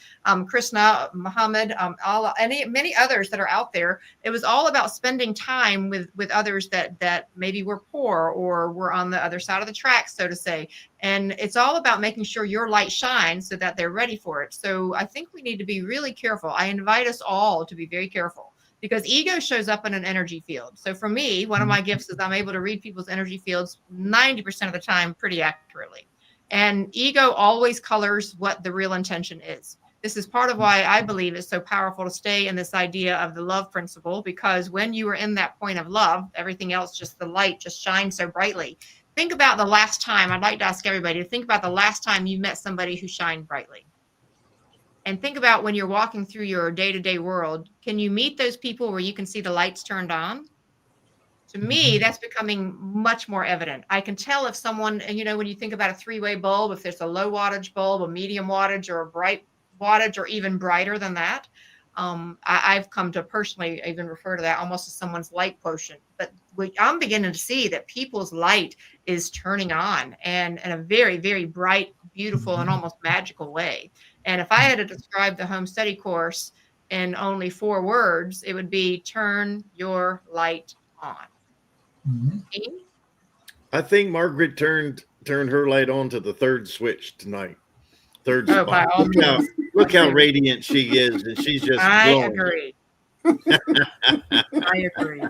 Krishna, Muhammad, Allah, many others that are out there, it was all about spending time with others that maybe were poor or were on the other side of the tracks, so to say. And it's all about making sure your light shines so that they're ready for it. So I think we need to be really careful. I invite us all to be very careful, because ego shows up in an energy field. So for me, one of my gifts is I'm able to read people's energy fields 90% of the time pretty accurately. And ego always colors what the real intention is. This is part of why I believe it's so powerful to stay in this idea of the love principle, because when you are in that point of love, everything else, just the light just shines so brightly. Think about the last time, I'd like to ask everybody to think about the last time you met somebody who shined brightly. And think about when you're walking through your day-to-day world, can you meet those people where you can see the lights turned on? To me, that's becoming much more evident. I can tell if someone, you know, when you think about a three-way bulb, if there's a low wattage bulb, a medium wattage, or a bright wattage, or even brighter than that, I've come to personally even refer to that almost as someone's light quotient. But I'm beginning to see that people's light is turning on, and in a very, very bright, beautiful, and almost magical way. And if I had to describe the home study course in only 4 words, it would be turn your light on. I think Margaret turned her light on to the 3rd switch tonight. 3rd Oh, by spot. all means. Look how radiant she is, and she's just I glowing. agree. I agree.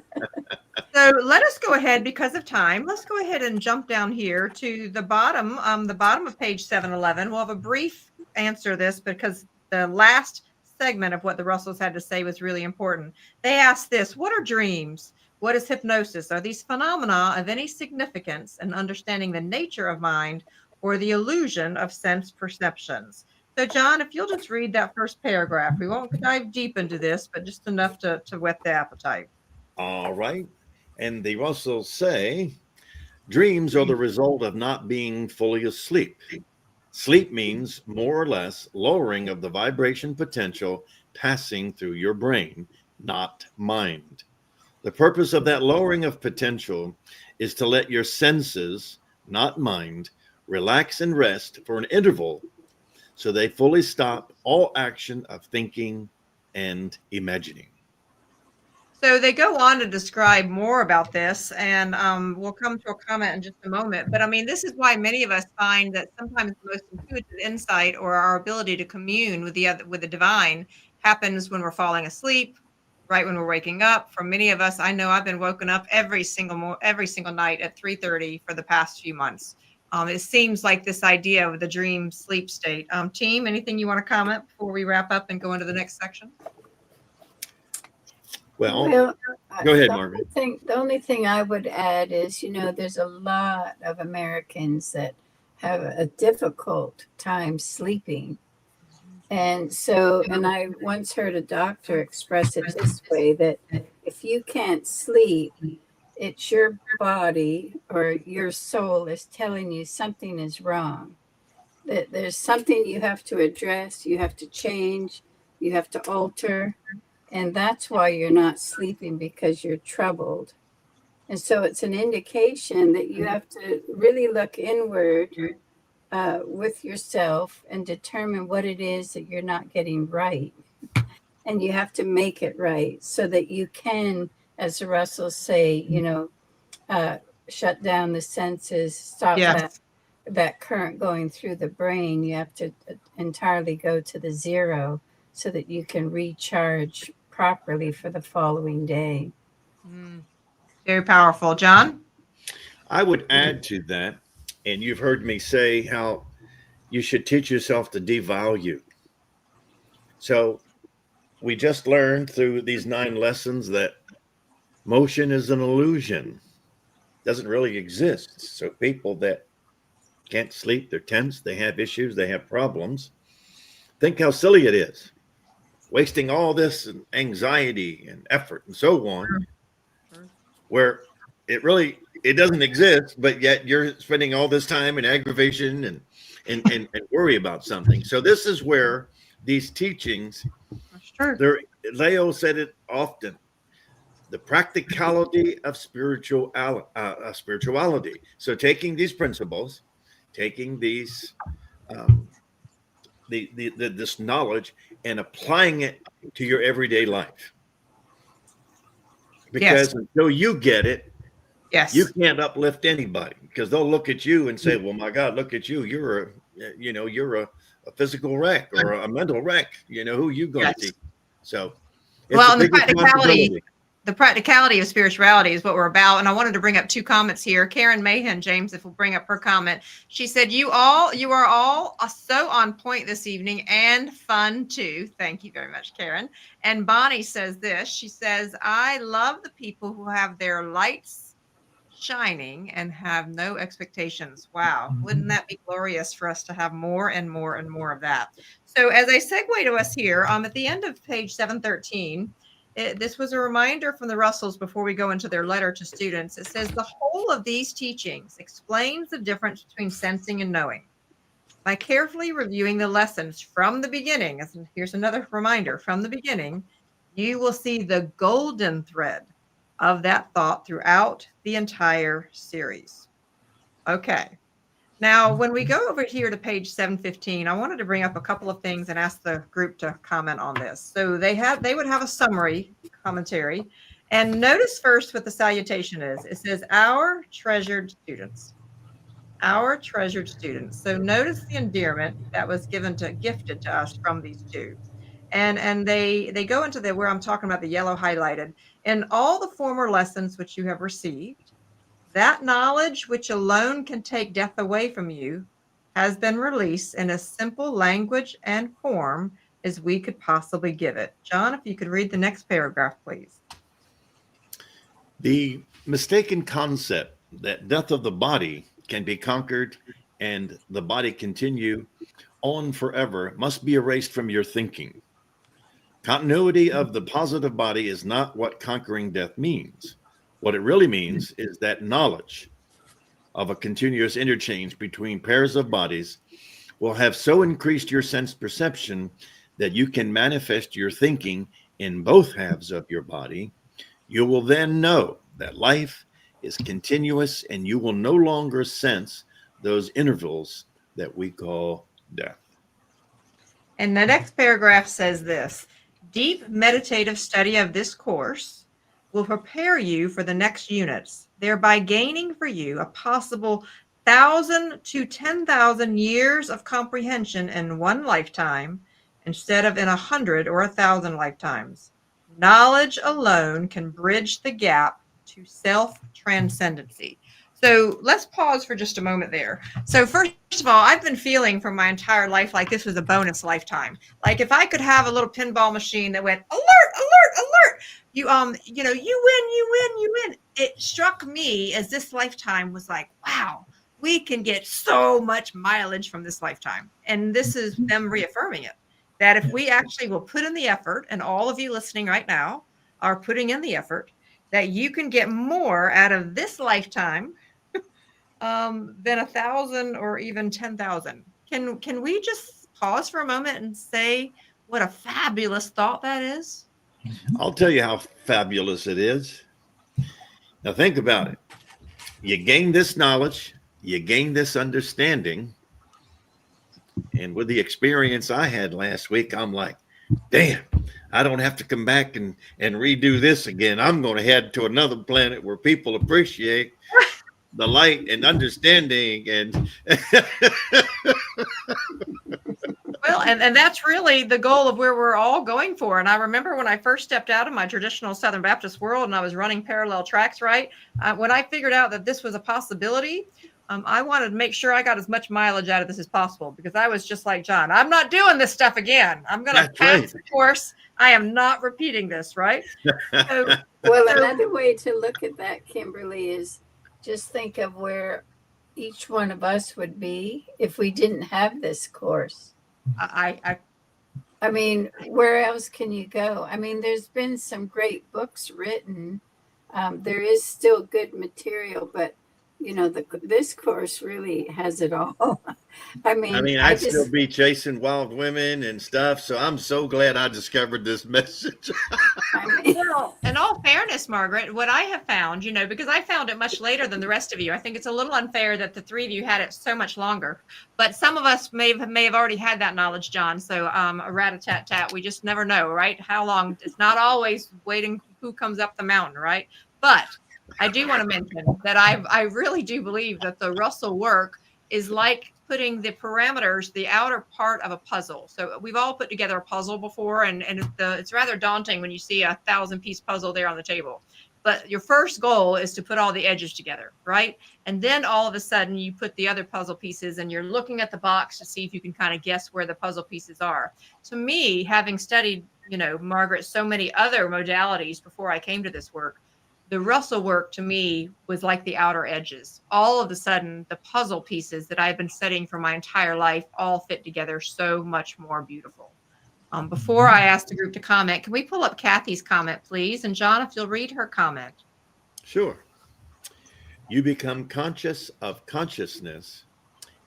So let us go ahead, because of time. Let's go ahead and jump down here to the bottom of page 711. We'll have a brief answer to this, because the last segment of what the Russells had to say was really important. They asked this: what are dreams? What is hypnosis? Are these phenomena of any significance in understanding the nature of mind or the illusion of sense perceptions? So, John, if you'll just read that first paragraph. We won't dive deep into this, but just enough to whet the appetite. All right. And the Russells say, dreams are the result of not being fully asleep. Sleep means more or less lowering of the vibration potential passing through your brain, not mind. The purpose of that lowering of potential is to let your senses, not mind, relax and rest for an interval, so they fully stop all action of thinking and imagining. So they go on to describe more about this, and we'll come to a comment in just a moment. But I mean, this is why many of us find that sometimes the most intuitive insight, or our ability to commune with the divine, happens when we're falling asleep, right when we're waking up. For many of us, I know I've been woken up every single night at 3:30 for the past few months. It seems like this idea of the dream sleep state. Team, anything you want to comment before we wrap up and go into the next section? Well, go ahead, Margaret. The only thing I would add is, you know, there's a lot of Americans that have a difficult time sleeping. And so, and I once heard a doctor express it this way, that if you can't sleep, it's your body or your soul is telling you something is wrong, that there's something you have to address, you have to change, you have to alter. And that's why you're not sleeping, because you're troubled. And so it's an indication that you have to really look inward with yourself and determine what it is that you're not getting right. And you have to make it right so that you can, as the Russells say, you know, shut down the senses, stop that current going through the brain. You have to entirely go to the zero so that you can recharge properly for the following day. Very powerful. John? I would add to that, and you've heard me say how you should teach yourself to devalue. So we just learned through these 9 lessons that motion is an illusion, doesn't really exist. So people that can't sleep, they're tense, they have issues, they have problems. Think how silly it is, wasting all this and anxiety and effort and so on, where it doesn't exist, but yet you're spending all this time in aggravation and worry about something. So this is where these teachings, Leo said it often, the practicality of spirituality. So taking these principles, taking these this knowledge and applying it to your everyday life. Because until you get it, you can't uplift anybody, because they'll look at you and say, well, my God, look at you. You're a physical wreck or a mental wreck. Who you going to teach? So well, and the practicality of spirituality is what we're about. And I wanted to bring up 2 comments here. Karen Mahan, James, if we'll bring up her comment. She said, you are all so on point this evening and fun too. Thank you very much, Karen. And Bonnie says this. She says, I love the people who have their lights shining and have no expectations. Wow. Wouldn't that be glorious for us to have more and more and more of that? So as I segue to us here, at the end of page 713, this was a reminder from the Russells before we go into their letter to students. It says, the whole of these teachings explains the difference between sensing and knowing. By carefully reviewing the lessons from the beginning, and here's another reminder, from the beginning, you will see the golden thread of that thought throughout the entire series. Okay. Now, when we go over here to page 715, I wanted to bring up a couple of things and ask the group to comment on this. So they would have a summary commentary, and notice first what the salutation is. It says, our treasured students. Our treasured students. So notice the endearment that was gifted to us from these 2. And they go into where I'm talking about the yellow highlighted. In all the former lessons which you have received, that knowledge which alone can take death away from you has been released in as simple language and form as we could possibly give it. John, if you could read the next paragraph, please. The mistaken concept that death of the body can be conquered and the body continue on forever must be erased from your thinking. Continuity of the positive body is not what conquering death means. What it really means is that knowledge of a continuous interchange between pairs of bodies will have so increased your sense perception that you can manifest your thinking in both halves of your body. You will then know that life is continuous and you will no longer sense those intervals that we call death. And the next paragraph says this: deep meditative study of this course will prepare you for the next units, thereby gaining for you a possible 1,000 to 10,000 years of comprehension in one lifetime instead of in 100 or 1,000 lifetimes. Knowledge alone can bridge the gap to self-transcendency. So let's pause for just a moment there. So first of all, I've been feeling for my entire life like this was a bonus lifetime. Like if I could have a little pinball machine that went, alert, alert, alert, you win. It struck me as this lifetime was like, wow, we can get so much mileage from this lifetime. And this is them reaffirming it, that if we actually will put in the effort, and all of you listening right now are putting in the effort, that you can get more out of this lifetime than 1,000 or even 10,000. Can we just pause for a moment and say what a fabulous thought that is? I'll tell you how fabulous it is. Now think about it. You gain this knowledge, you gain this understanding, and with the experience I had last week, I'm like, damn, I don't have to come back and redo this again. I'm going to head to another planet where people appreciate the light and understanding. And well, and that's really the goal of where we're all going for. And I remember when I first stepped out of my traditional Southern Baptist world and I was running parallel tracks, right? When I figured out that this was a possibility, I wanted to make sure I got as much mileage out of this as possible because I was just like John. I'm not doing this stuff again. I'm going to That's pass right. the course. I am not repeating this, right? So, Well, another way to look at that, Kimberly, is just think of where each one of us would be if we didn't have this course. I mean, where else can you go? I mean, there's been some great books written. There is still good material, but this course really has it all. I mean, I'd still be chasing wild women and stuff. So I'm so glad I discovered this message. well, in all fairness, Margaret, what I have found, because I found it much later than the rest of you, I think it's a little unfair that the three of you had it so much longer. But some of us may have already had that knowledge, John. So a rat-a-tat-tat, we just never know, right? How long? It's not always waiting who comes up the mountain, right? But I do want to mention that I really do believe that the Russell work is like putting the parameters, the outer part of a puzzle. So we've all put together a puzzle before, and it's rather daunting when you see a 1,000-piece puzzle there on the table. But your first goal is to put all the edges together, right? And then all of a sudden you put the other puzzle pieces and you're looking at the box to see if you can kind of guess where the puzzle pieces are. To me, having studied, Margaret, so many other modalities before I came to this work, the Russell work to me was like the outer edges. All of a sudden, the puzzle pieces that I've been studying for my entire life all fit together so much more beautiful. Before I ask the group to comment, can we pull up Kathy's comment, please? And John, if you'll read her comment. Sure. You become conscious of consciousness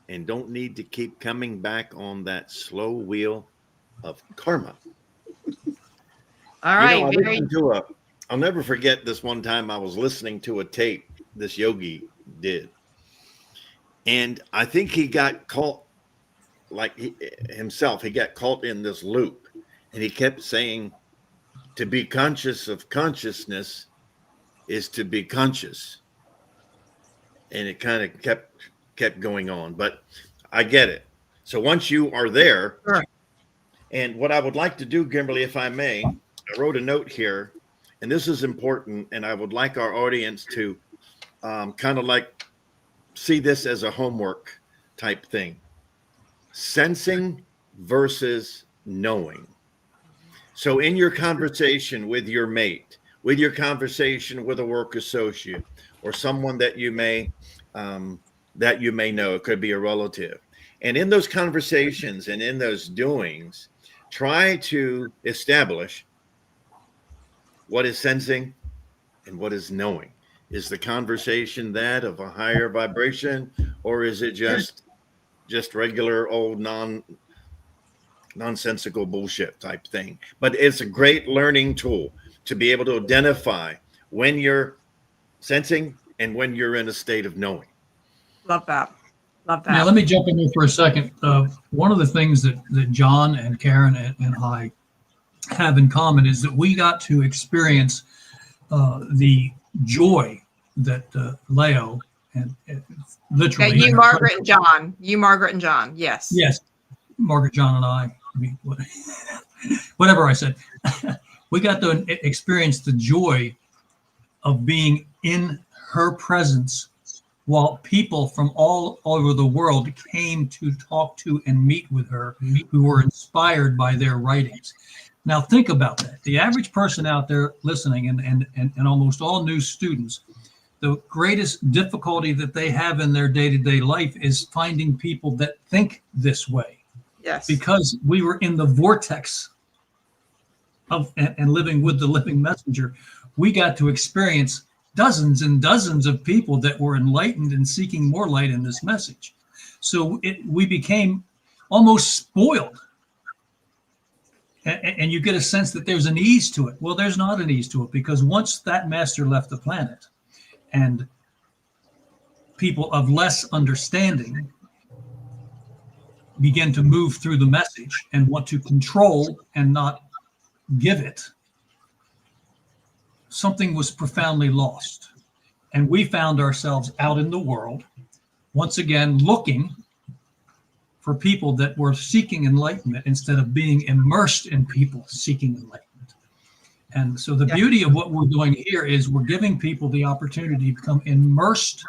and don't need to keep coming back on that slow wheel of karma. All right. I'll never forget this one time I was listening to a tape this yogi did. And I think he got caught, he got caught in this loop. And he kept saying, to be conscious of consciousness is to be conscious. And it kind of kept going on. But I get it. So once you are there, sure. And what I would like to do, Kimberly, if I may, I wrote a note here. And this is important, and I would like our audience to kind of see this as a homework type thing. Sensing versus knowing. So in your conversation with your mate, with your conversation with a work associate, or someone that you may know, it could be a relative. And in those conversations and in those doings, try to establish what is sensing and what is knowing. Is the conversation that of a higher vibration, or is it just regular old nonsensical bullshit type thing? But it's a great learning tool to be able to identify when you're sensing and when you're in a state of knowing. Love that. Now, let me jump in here for a second. One of the things that John and Karen and I have in common is that we got to experience the joy that Leo and literally. Okay, you, Margaret and John. You, Margaret and John. Yes. Yes, Margaret, John, and I mean, whatever I said. We got to experience the joy of being in her presence while people from all over the world came to talk to and meet with her, who were inspired by their writings. Now think about that. The average person out there listening, and almost all new students, the greatest difficulty that they have in their day-to-day life is finding people that think this way. Yes. Because we were in the vortex of and living with the living messenger, we got to experience dozens and dozens of people that were enlightened and seeking more light in this message. So we became almost spoiled. And you get a sense that there's an ease to it. Well, there's not an ease to it, because once that master left the planet and people of less understanding begin to move through the message and want to control and not give it, something was profoundly lost. And we found ourselves out in the world, once again, looking for people that were seeking enlightenment instead of being immersed in people seeking enlightenment. And so the beauty of what we're doing here is we're giving people the opportunity to become immersed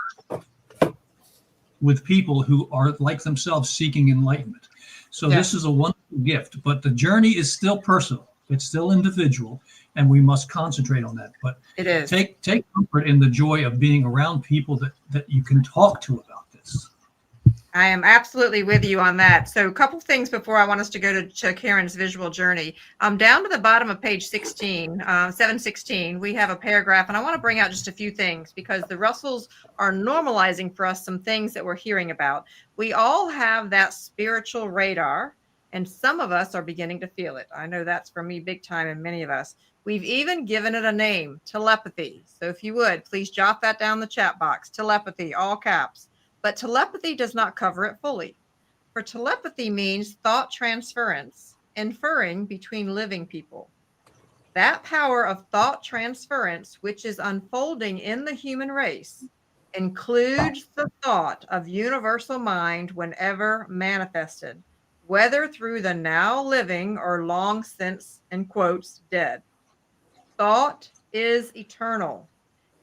with people who are like themselves seeking enlightenment. So Yeah. this is a wonderful gift, but the journey is still personal. It's still individual, and we must concentrate on that. But It is. take comfort in the joy of being around people that you can talk to about this. I am absolutely with you on that. So a couple things before I want us to go to Karen's visual journey. Down to the bottom of page 16, 716, we have a paragraph, and I want to bring out just a few things because the Russells are normalizing for us some things that we're hearing about. We all have that spiritual radar, and some of us are beginning to feel it. I know that's for me big time, and many of us. We've even given it a name, telepathy. So if you would, please jot that down in the chat box, telepathy, all caps. But telepathy does not cover it fully. For telepathy means thought transference, inferring between living people. That power of thought transference, which is unfolding in the human race, includes the thought of universal mind whenever manifested, whether through the now living or long since, in quotes, dead. Thought is eternal.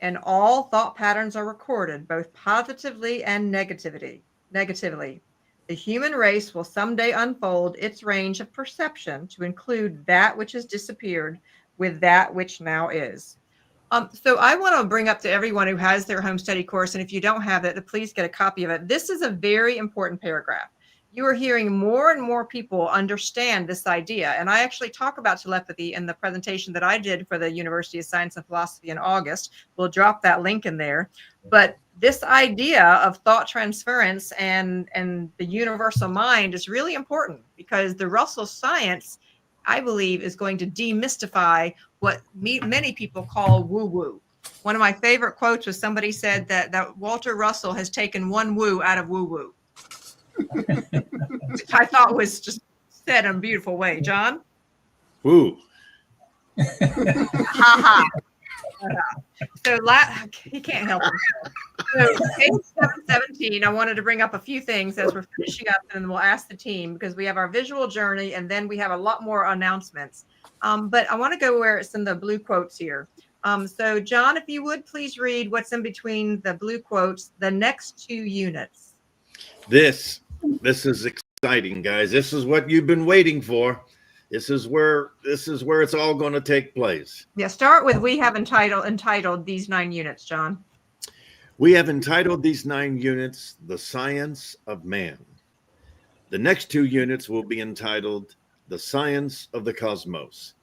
And all thought patterns are recorded, both positively and negatively. The human race will someday unfold its range of perception to include that which has disappeared with that which now is. So I want to bring up to everyone who has their home study course, and if you don't have it, please get a copy of it. This is a very important paragraph. You are hearing more and more people understand this idea. And I actually talk about telepathy in the presentation that I did for the University of Science and Philosophy in August. We'll drop that link in there. But this idea of thought transference and the universal mind is really important because the Russell science, I believe, is going to demystify what many people call woo-woo. One of my favorite quotes was somebody said that Walter Russell has taken one woo out of woo-woo. Which I thought was just said in a beautiful way. John? Woo. Ha ha. So he can't help himself. So page 717, I wanted to bring up a few things as we're finishing up, and then we'll ask the team because we have our visual journey and then we have a lot more announcements. But I want to go where it's in the blue quotes here. So John, if you would please read what's in between the blue quotes, the next 2 units. This is exciting, guys. This is what you've been waiting for. This is where it's all going to take place. Yeah, start with we have entitled these 9 units, John. We have entitled these 9 units The Science of Man. The next 2 units will be entitled The Science of the Cosmos,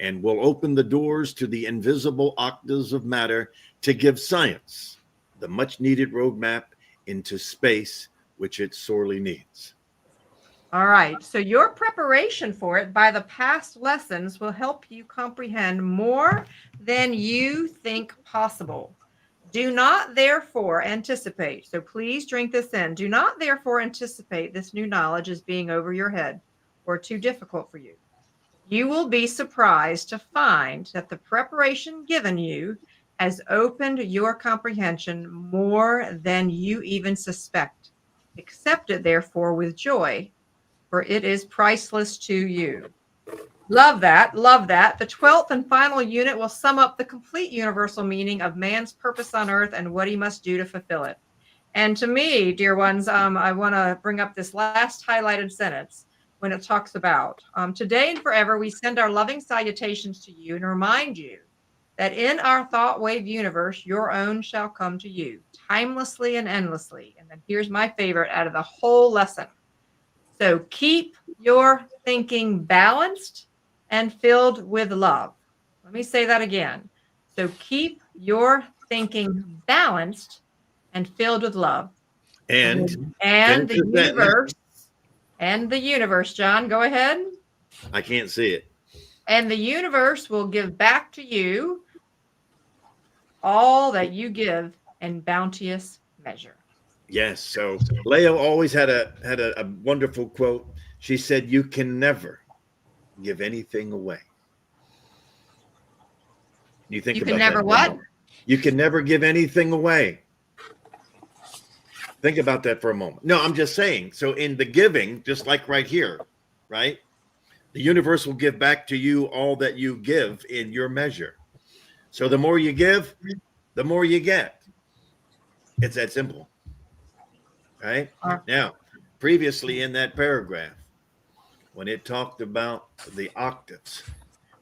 and will open the doors to the invisible octaves of matter to give science the much needed roadmap into space, which it sorely needs. All right. So your preparation for it by the past lessons will help you comprehend more than you think possible. Do not therefore anticipate. So please drink this in. Do not therefore anticipate this new knowledge as being over your head or too difficult for you. You will be surprised to find that the preparation given you has opened your comprehension more than you even suspect. Accept it, therefore, with joy, for it is priceless to you. Love that. Love that. The 12th and final unit will sum up the complete universal meaning of man's purpose on earth and what he must do to fulfill it. And to me, dear ones, I want to bring up this last highlighted sentence when it talks about today and forever, we send our loving salutations to you and remind you that in our thought wave universe, your own shall come to you timelessly and endlessly. And then here's my favorite out of the whole lesson. So keep your thinking balanced and filled with love. Let me say that again. So keep your thinking balanced and filled with love. And the universe, John, go ahead. I can't see it. And the universe will give back to you all that you give in bounteous measure. Yes. So Leah always had a wonderful quote. She said, "You can never give anything away." You think you about can never that what? You can never give anything away. Think about that for a moment. No, I'm just saying. So in the giving, just like right here, right? The universe will give back to you all that you give in your measure. So the more you give, the more you get. It's that simple. right? Uh. Now, previously in that paragraph, when it talked about the octaves,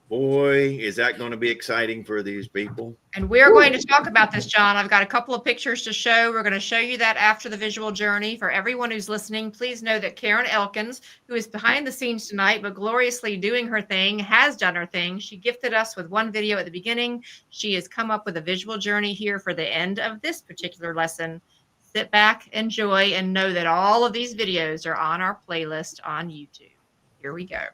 boy, is that going to be exciting for these people. And we're going to talk about this, John. I've got a couple of pictures to show. We're going to show you that after the visual journey. For everyone who's listening, please know that Karen Elkins, who is behind the scenes tonight, but gloriously doing her thing, has done her thing. She gifted us with one video at the beginning. She has come up with a visual journey here for the end of this particular lesson. Sit back, enjoy, and know that all of these videos are on our playlist on YouTube. Here we go.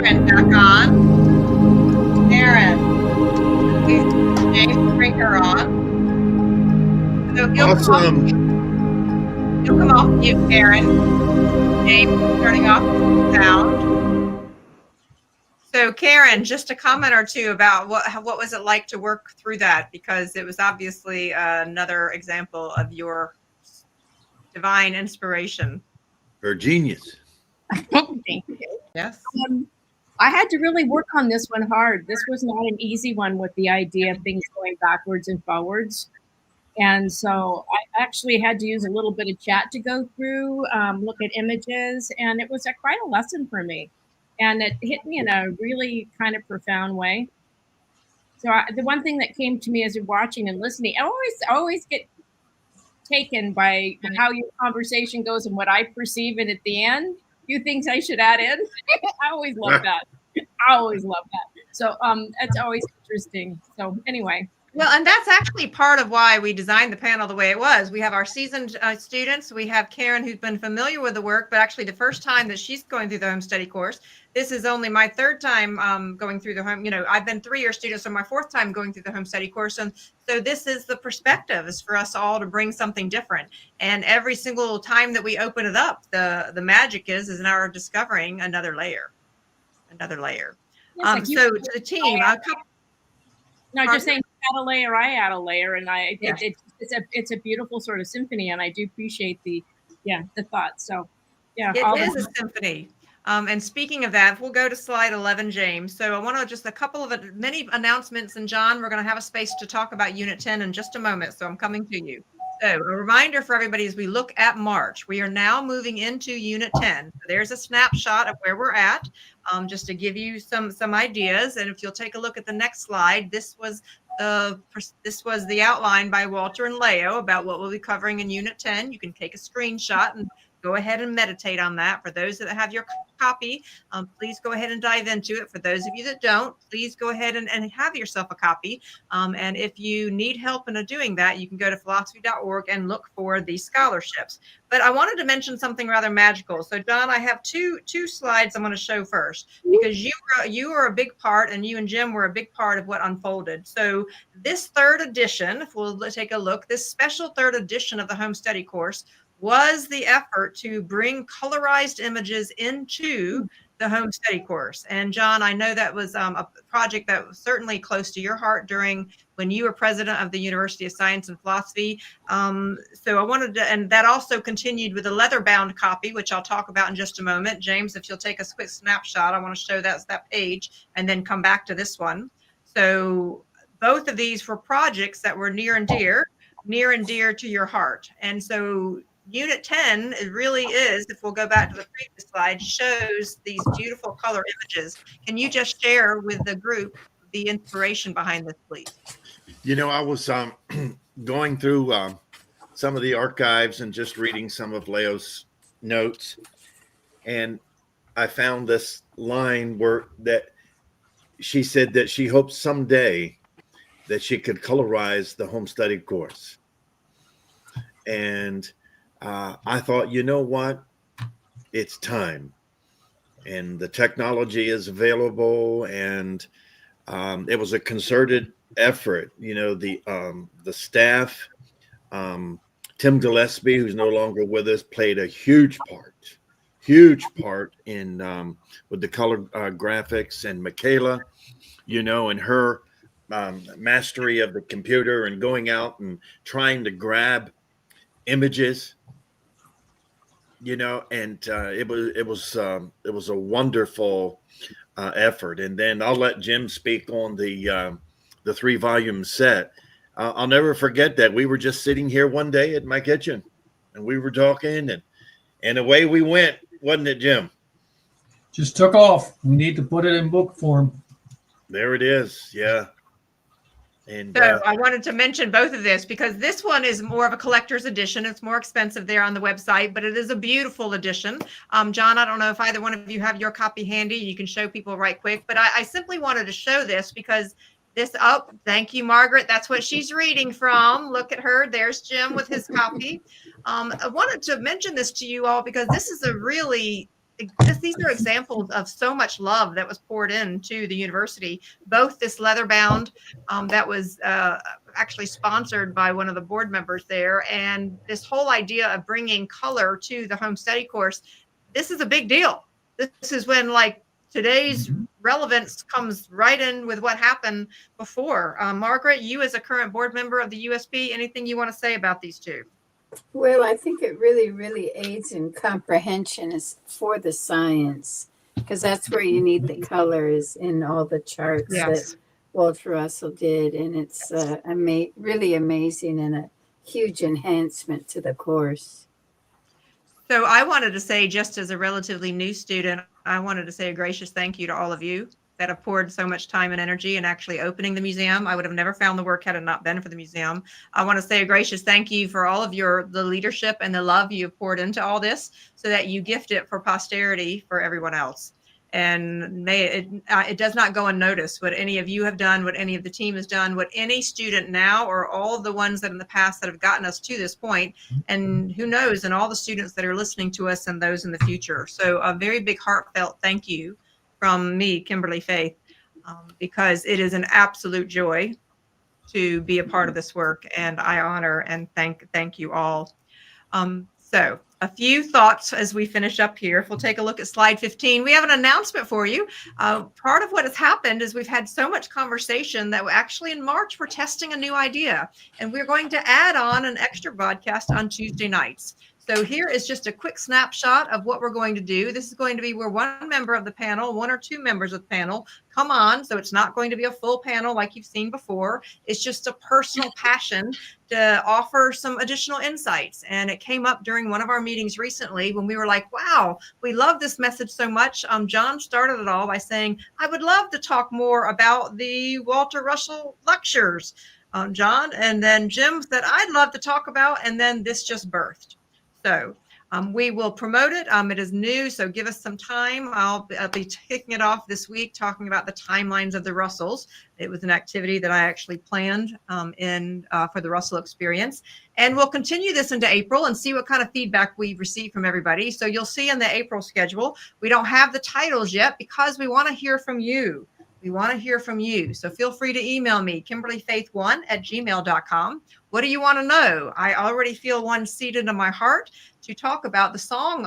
Karen back on. Karen. James, bring her on. So Awesome. You'll come off mute, Karen. James, turning off the sound. So Karen, just a comment or two about what was it like to work through that? Because it was obviously another example of your divine inspiration. Her genius. Thank you. Yes. I had to really work on this one hard. This was not an easy one with the idea of things going backwards and forwards. And so I actually had to use a little bit of chat to go through, look at images, and it was quite a lesson for me. And it hit me in a really kind of profound way. So the one thing that came to me as you're watching and listening, I always get taken by how your conversation goes and what I perceive, and at the end, few things I should add in. I always love that. I always love that. So it's always interesting. So anyway. Well, and that's actually part of why we designed the panel the way it was. We have our seasoned students. We have Karen, who's been familiar with the work, but actually the first time that she's going through the home study course. This is only my third time going through the home. I've been 3-year student, so my fourth time going through the home study course. And so this is the perspective, is for us all to bring something different. And every single time that we open it up, the magic is now discovering another layer. Yes, So to the team, no, just saying, add a layer, I add a layer, and it's a beautiful sort of symphony, and I do appreciate the thoughts. So yeah, it is a symphony. And speaking of that, we'll go to slide 11, James. So I want to just a couple of many announcements, and John, we're going to have a space to talk about Unit 10 in just a moment. So I'm coming to you. So a reminder for everybody as we look at March, we are now moving into Unit 10. So there's a snapshot of where we're at, just to give you some ideas. And if you'll take a look at the next slide, this was the outline by Walter and Lao about what we'll be covering in Unit 10. You can take a screenshot and go ahead and meditate on that. For those that have your copy, please go ahead and dive into it. For those of you that don't, please go ahead and have yourself a copy. And if you need help in doing that, you can go to philosophy.org and look for the scholarships. But I wanted to mention something rather magical. So John, I have two slides I'm going to show first, because you are a big part, and you and Jim were a big part of what unfolded. So this third edition, if we'll take a look, this special third edition of the home study course was the effort to bring colorized images into the home study course. And John, I know that was a project that was certainly close to your heart when you were president of the University of Science and Philosophy. So I wanted to, and that also continued with a leather-bound copy, which I'll talk about in just a moment. James, if you'll take a quick snapshot, I want to show that page and then come back to this one. So both of these were projects that were near and dear to your heart. And so Unit 10, it really is, if we'll go back to the previous slide, shows these beautiful color images. Can you just share with the group the inspiration behind this, please? I was going through some of the archives and just reading some of Leo's notes, and I found this line that she said that she hopes someday that she could colorize the home study course. And I thought, you know what? It's time. And the technology is available. And it was a concerted effort. The staff, Tim Gillespie, who's no longer with us, played a huge part in with the color graphics, and Michaela, and her mastery of the computer and going out and trying to grab images, and it was a wonderful effort. And then I'll let Jim speak on the 3-volume set. I'll never forget that we were just sitting here one day at my kitchen, and we were talking, and away we went, wasn't it, Jim? Just took off. We need to put it in book form. There it is. Yeah. And so I wanted to mention both of this, because this one is more of a collector's edition. It's more expensive there on the website, but it is a beautiful edition. John, I don't know if either one of you have your copy handy. You can show people right quick, but I simply wanted to show this because thank you, Margaret. That's what she's reading from. Look at her. There's Jim with his copy. I wanted to mention this to you all because this is a really these are examples of so much love that was poured into the university. Both this leather bound that was actually sponsored by one of the board members there, and this whole idea of bringing color to the home study course. This is a big deal. This is when like today's relevance comes right in with what happened before. Margaret, you as a current board member of the USP, anything you want to say about these two? Well, I think it really aids in comprehension is for the science, because that's where you need the colors in all the charts that Walter Russell did. And it's really amazing and a huge enhancement to the course. So I wanted to say, just as a relatively new student, I wanted to say a gracious thank you to all of you that have poured so much time and energy in actually opening the museum. I would have never found the work had it not been for the museum. I want to say a gracious thank you for all of the leadership and the love you've poured into all this so that you gift it for posterity for everyone else. And it does not go unnoticed what any of you have done, what any of the team has done, what any student now or all of the ones that in the past that have gotten us to this point, and who knows, and all the students that are listening to us and those in the future. So a very big heartfelt thank you from me, Kimberly Faith, because it is an absolute joy to be a part of this work, and I honor and thank you all. So a few thoughts as we finish up here. If we'll take a look at slide 15, we have an announcement for you. Part of what has happened is we've had so much conversation that actually in March, we're testing a new idea, and we're going to add on an extra broadcast on Tuesday nights. So here is just a quick snapshot of what we're going to do. This is going to be where one member of the panel, one or two members of the panel come on. So it's not going to be a full panel like you've seen before. It's just a personal passion to offer some additional insights. And it came up during one of our meetings recently when we were like, wow, we love this message so much. John started it all by saying, I would love to talk more about the Walter Russell lectures, John. And then Jim said, I'd love to talk about, and then this just birthed. So we will promote it. It is new, so give us some time. I'll be kicking it off this week, talking about the timelines of the Russells. It was an activity that I actually planned for the Russell experience. And we'll continue this into April and see what kind of feedback we receive from everybody. So you'll see in the April schedule, we don't have the titles yet because we want to hear from you. We want to hear from you. So feel free to email me, KimberlyFaith1@gmail.com. What do you want to know? I already feel one seated in my heart to talk about the song,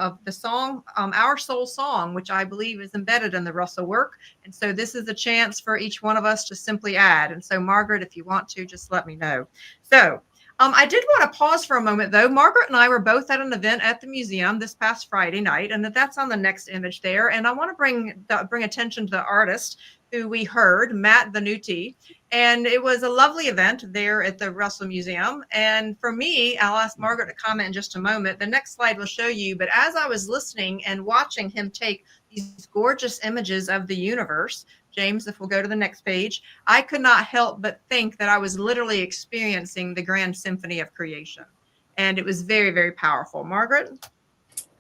Our Soul Song, which I believe is embedded in the Russell work. And so this is a chance for each one of us to simply add. And so Margaret, if you want to, just let me know. So I did want to pause for a moment, though. Margaret and I were both at an event at the museum this past Friday night, and that's on the next image there. And I want to bring attention to the artist who we heard, Matt Venuti. And it was a lovely event there at the Russell Museum. And for me, I'll ask Margaret to comment in just a moment. The next slide will show you. But as I was listening and watching him take these gorgeous images of the universe, James, if we'll go to the next page, I could not help but think that I was literally experiencing the grand symphony of creation. And it was very, very powerful. Margaret?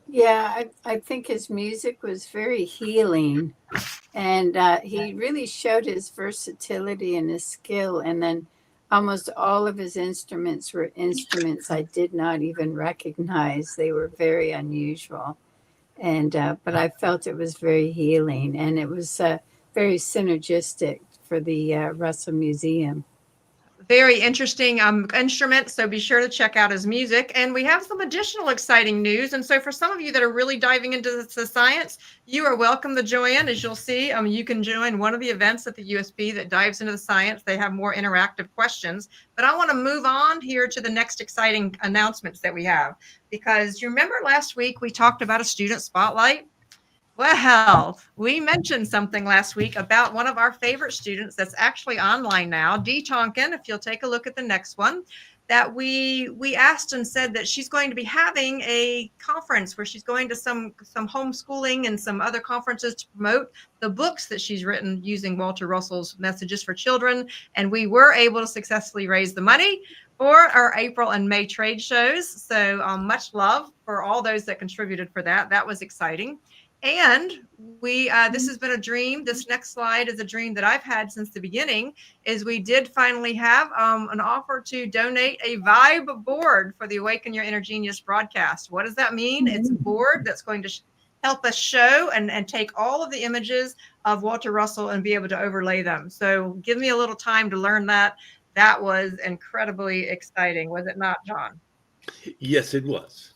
Yeah, I think his music was very healing, and he really showed his versatility and his skill. And then almost all of his instruments were instruments I did not even recognize. They were very unusual, and but I felt it was very healing, and it was very synergistic for the Russell Museum. Very interesting instrument, so be sure to check out his music. And we have some additional exciting news. And so for some of you that are really diving into the science, you are welcome to join. As you'll see, you can join one of the events at the USB that dives into the science. They have more interactive questions. But I want to move on here to the next exciting announcements that we have. Because you remember last week we talked about a student spotlight? Well, we mentioned something last week about one of our favorite students that's actually online now, Dee Tonkin. If you'll take a look at the next one, that we asked and said that she's going to be having a conference where she's going to some homeschooling and some other conferences to promote the books that she's written using Walter Russell's Messages for Children. And we were able to successfully raise the money for our April and May trade shows. So much love for all those that contributed for that. That was exciting. And this has been a dream. This next slide is a dream that I've had since the beginning, is we did finally have an offer to donate a Vibe board for the Awaken Your Inner Genius broadcast. What does that mean? It's a board that's going to help us show and take all of the images of Walter Russell and be able to overlay them. So give me a little time to learn that. That was incredibly exciting, was it not, John? Yes, it was.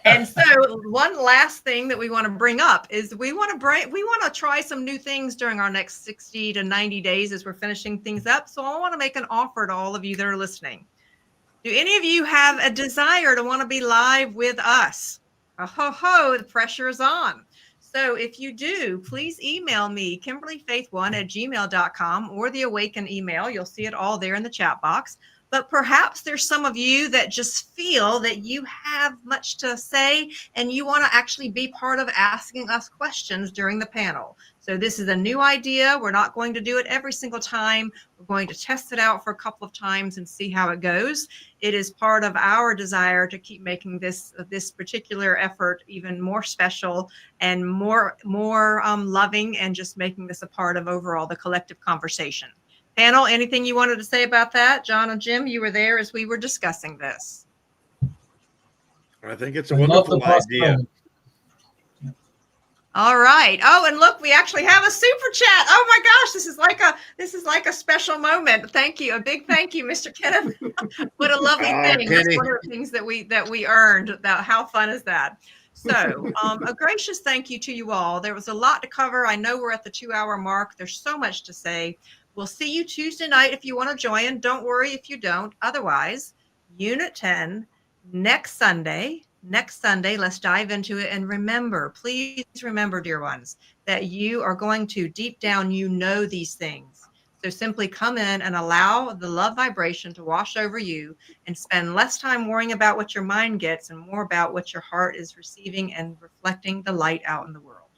And so one last thing that we want to bring up is we want to try some new things during our next 60 to 90 days as we're finishing things up. So I want to make an offer to all of you that are listening. Do any of you have a desire to want to be live with us? The pressure is on. So if you do, please email me, KimberlyFaith1@gmail.com, or the Awaken email. You'll see it all there in the chat box. But perhaps there's some of you that just feel that you have much to say and you want to actually be part of asking us questions during the panel. So this is a new idea. We're not going to do it every single time. We're going to test it out for a couple of times and see how it goes. It is part of our desire to keep making this particular effort even more special and more loving, and just making this a part of overall the collective conversation. Panel, anything you wanted to say about that? John and Jim, you were there as we were discussing this. I think it's a I love wonderful the idea. possibility. All right. Oh, and look, we actually have a super chat. Oh my gosh, this is like a special moment. Thank you. A big thank you, Mr. Kenneth. What a lovely thing. That's Kenny. one of the things that we earned. How fun is that? So a gracious thank you to you all. There was a lot to cover. I know we're at the 2-hour mark. There's so much to say. We'll see you Tuesday night if you want to join. Don't worry if you don't. Otherwise, Unit 10 next Sunday. Next Sunday, let's dive into it. And remember, please remember, dear ones, that you are going to deep down, these things. So simply come in and allow the love vibration to wash over you, and spend less time worrying about what your mind gets and more about what your heart is receiving and reflecting the light out in the world.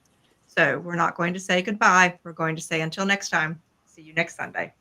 So we're not going to say goodbye. We're going to say until next time. See you next Sunday.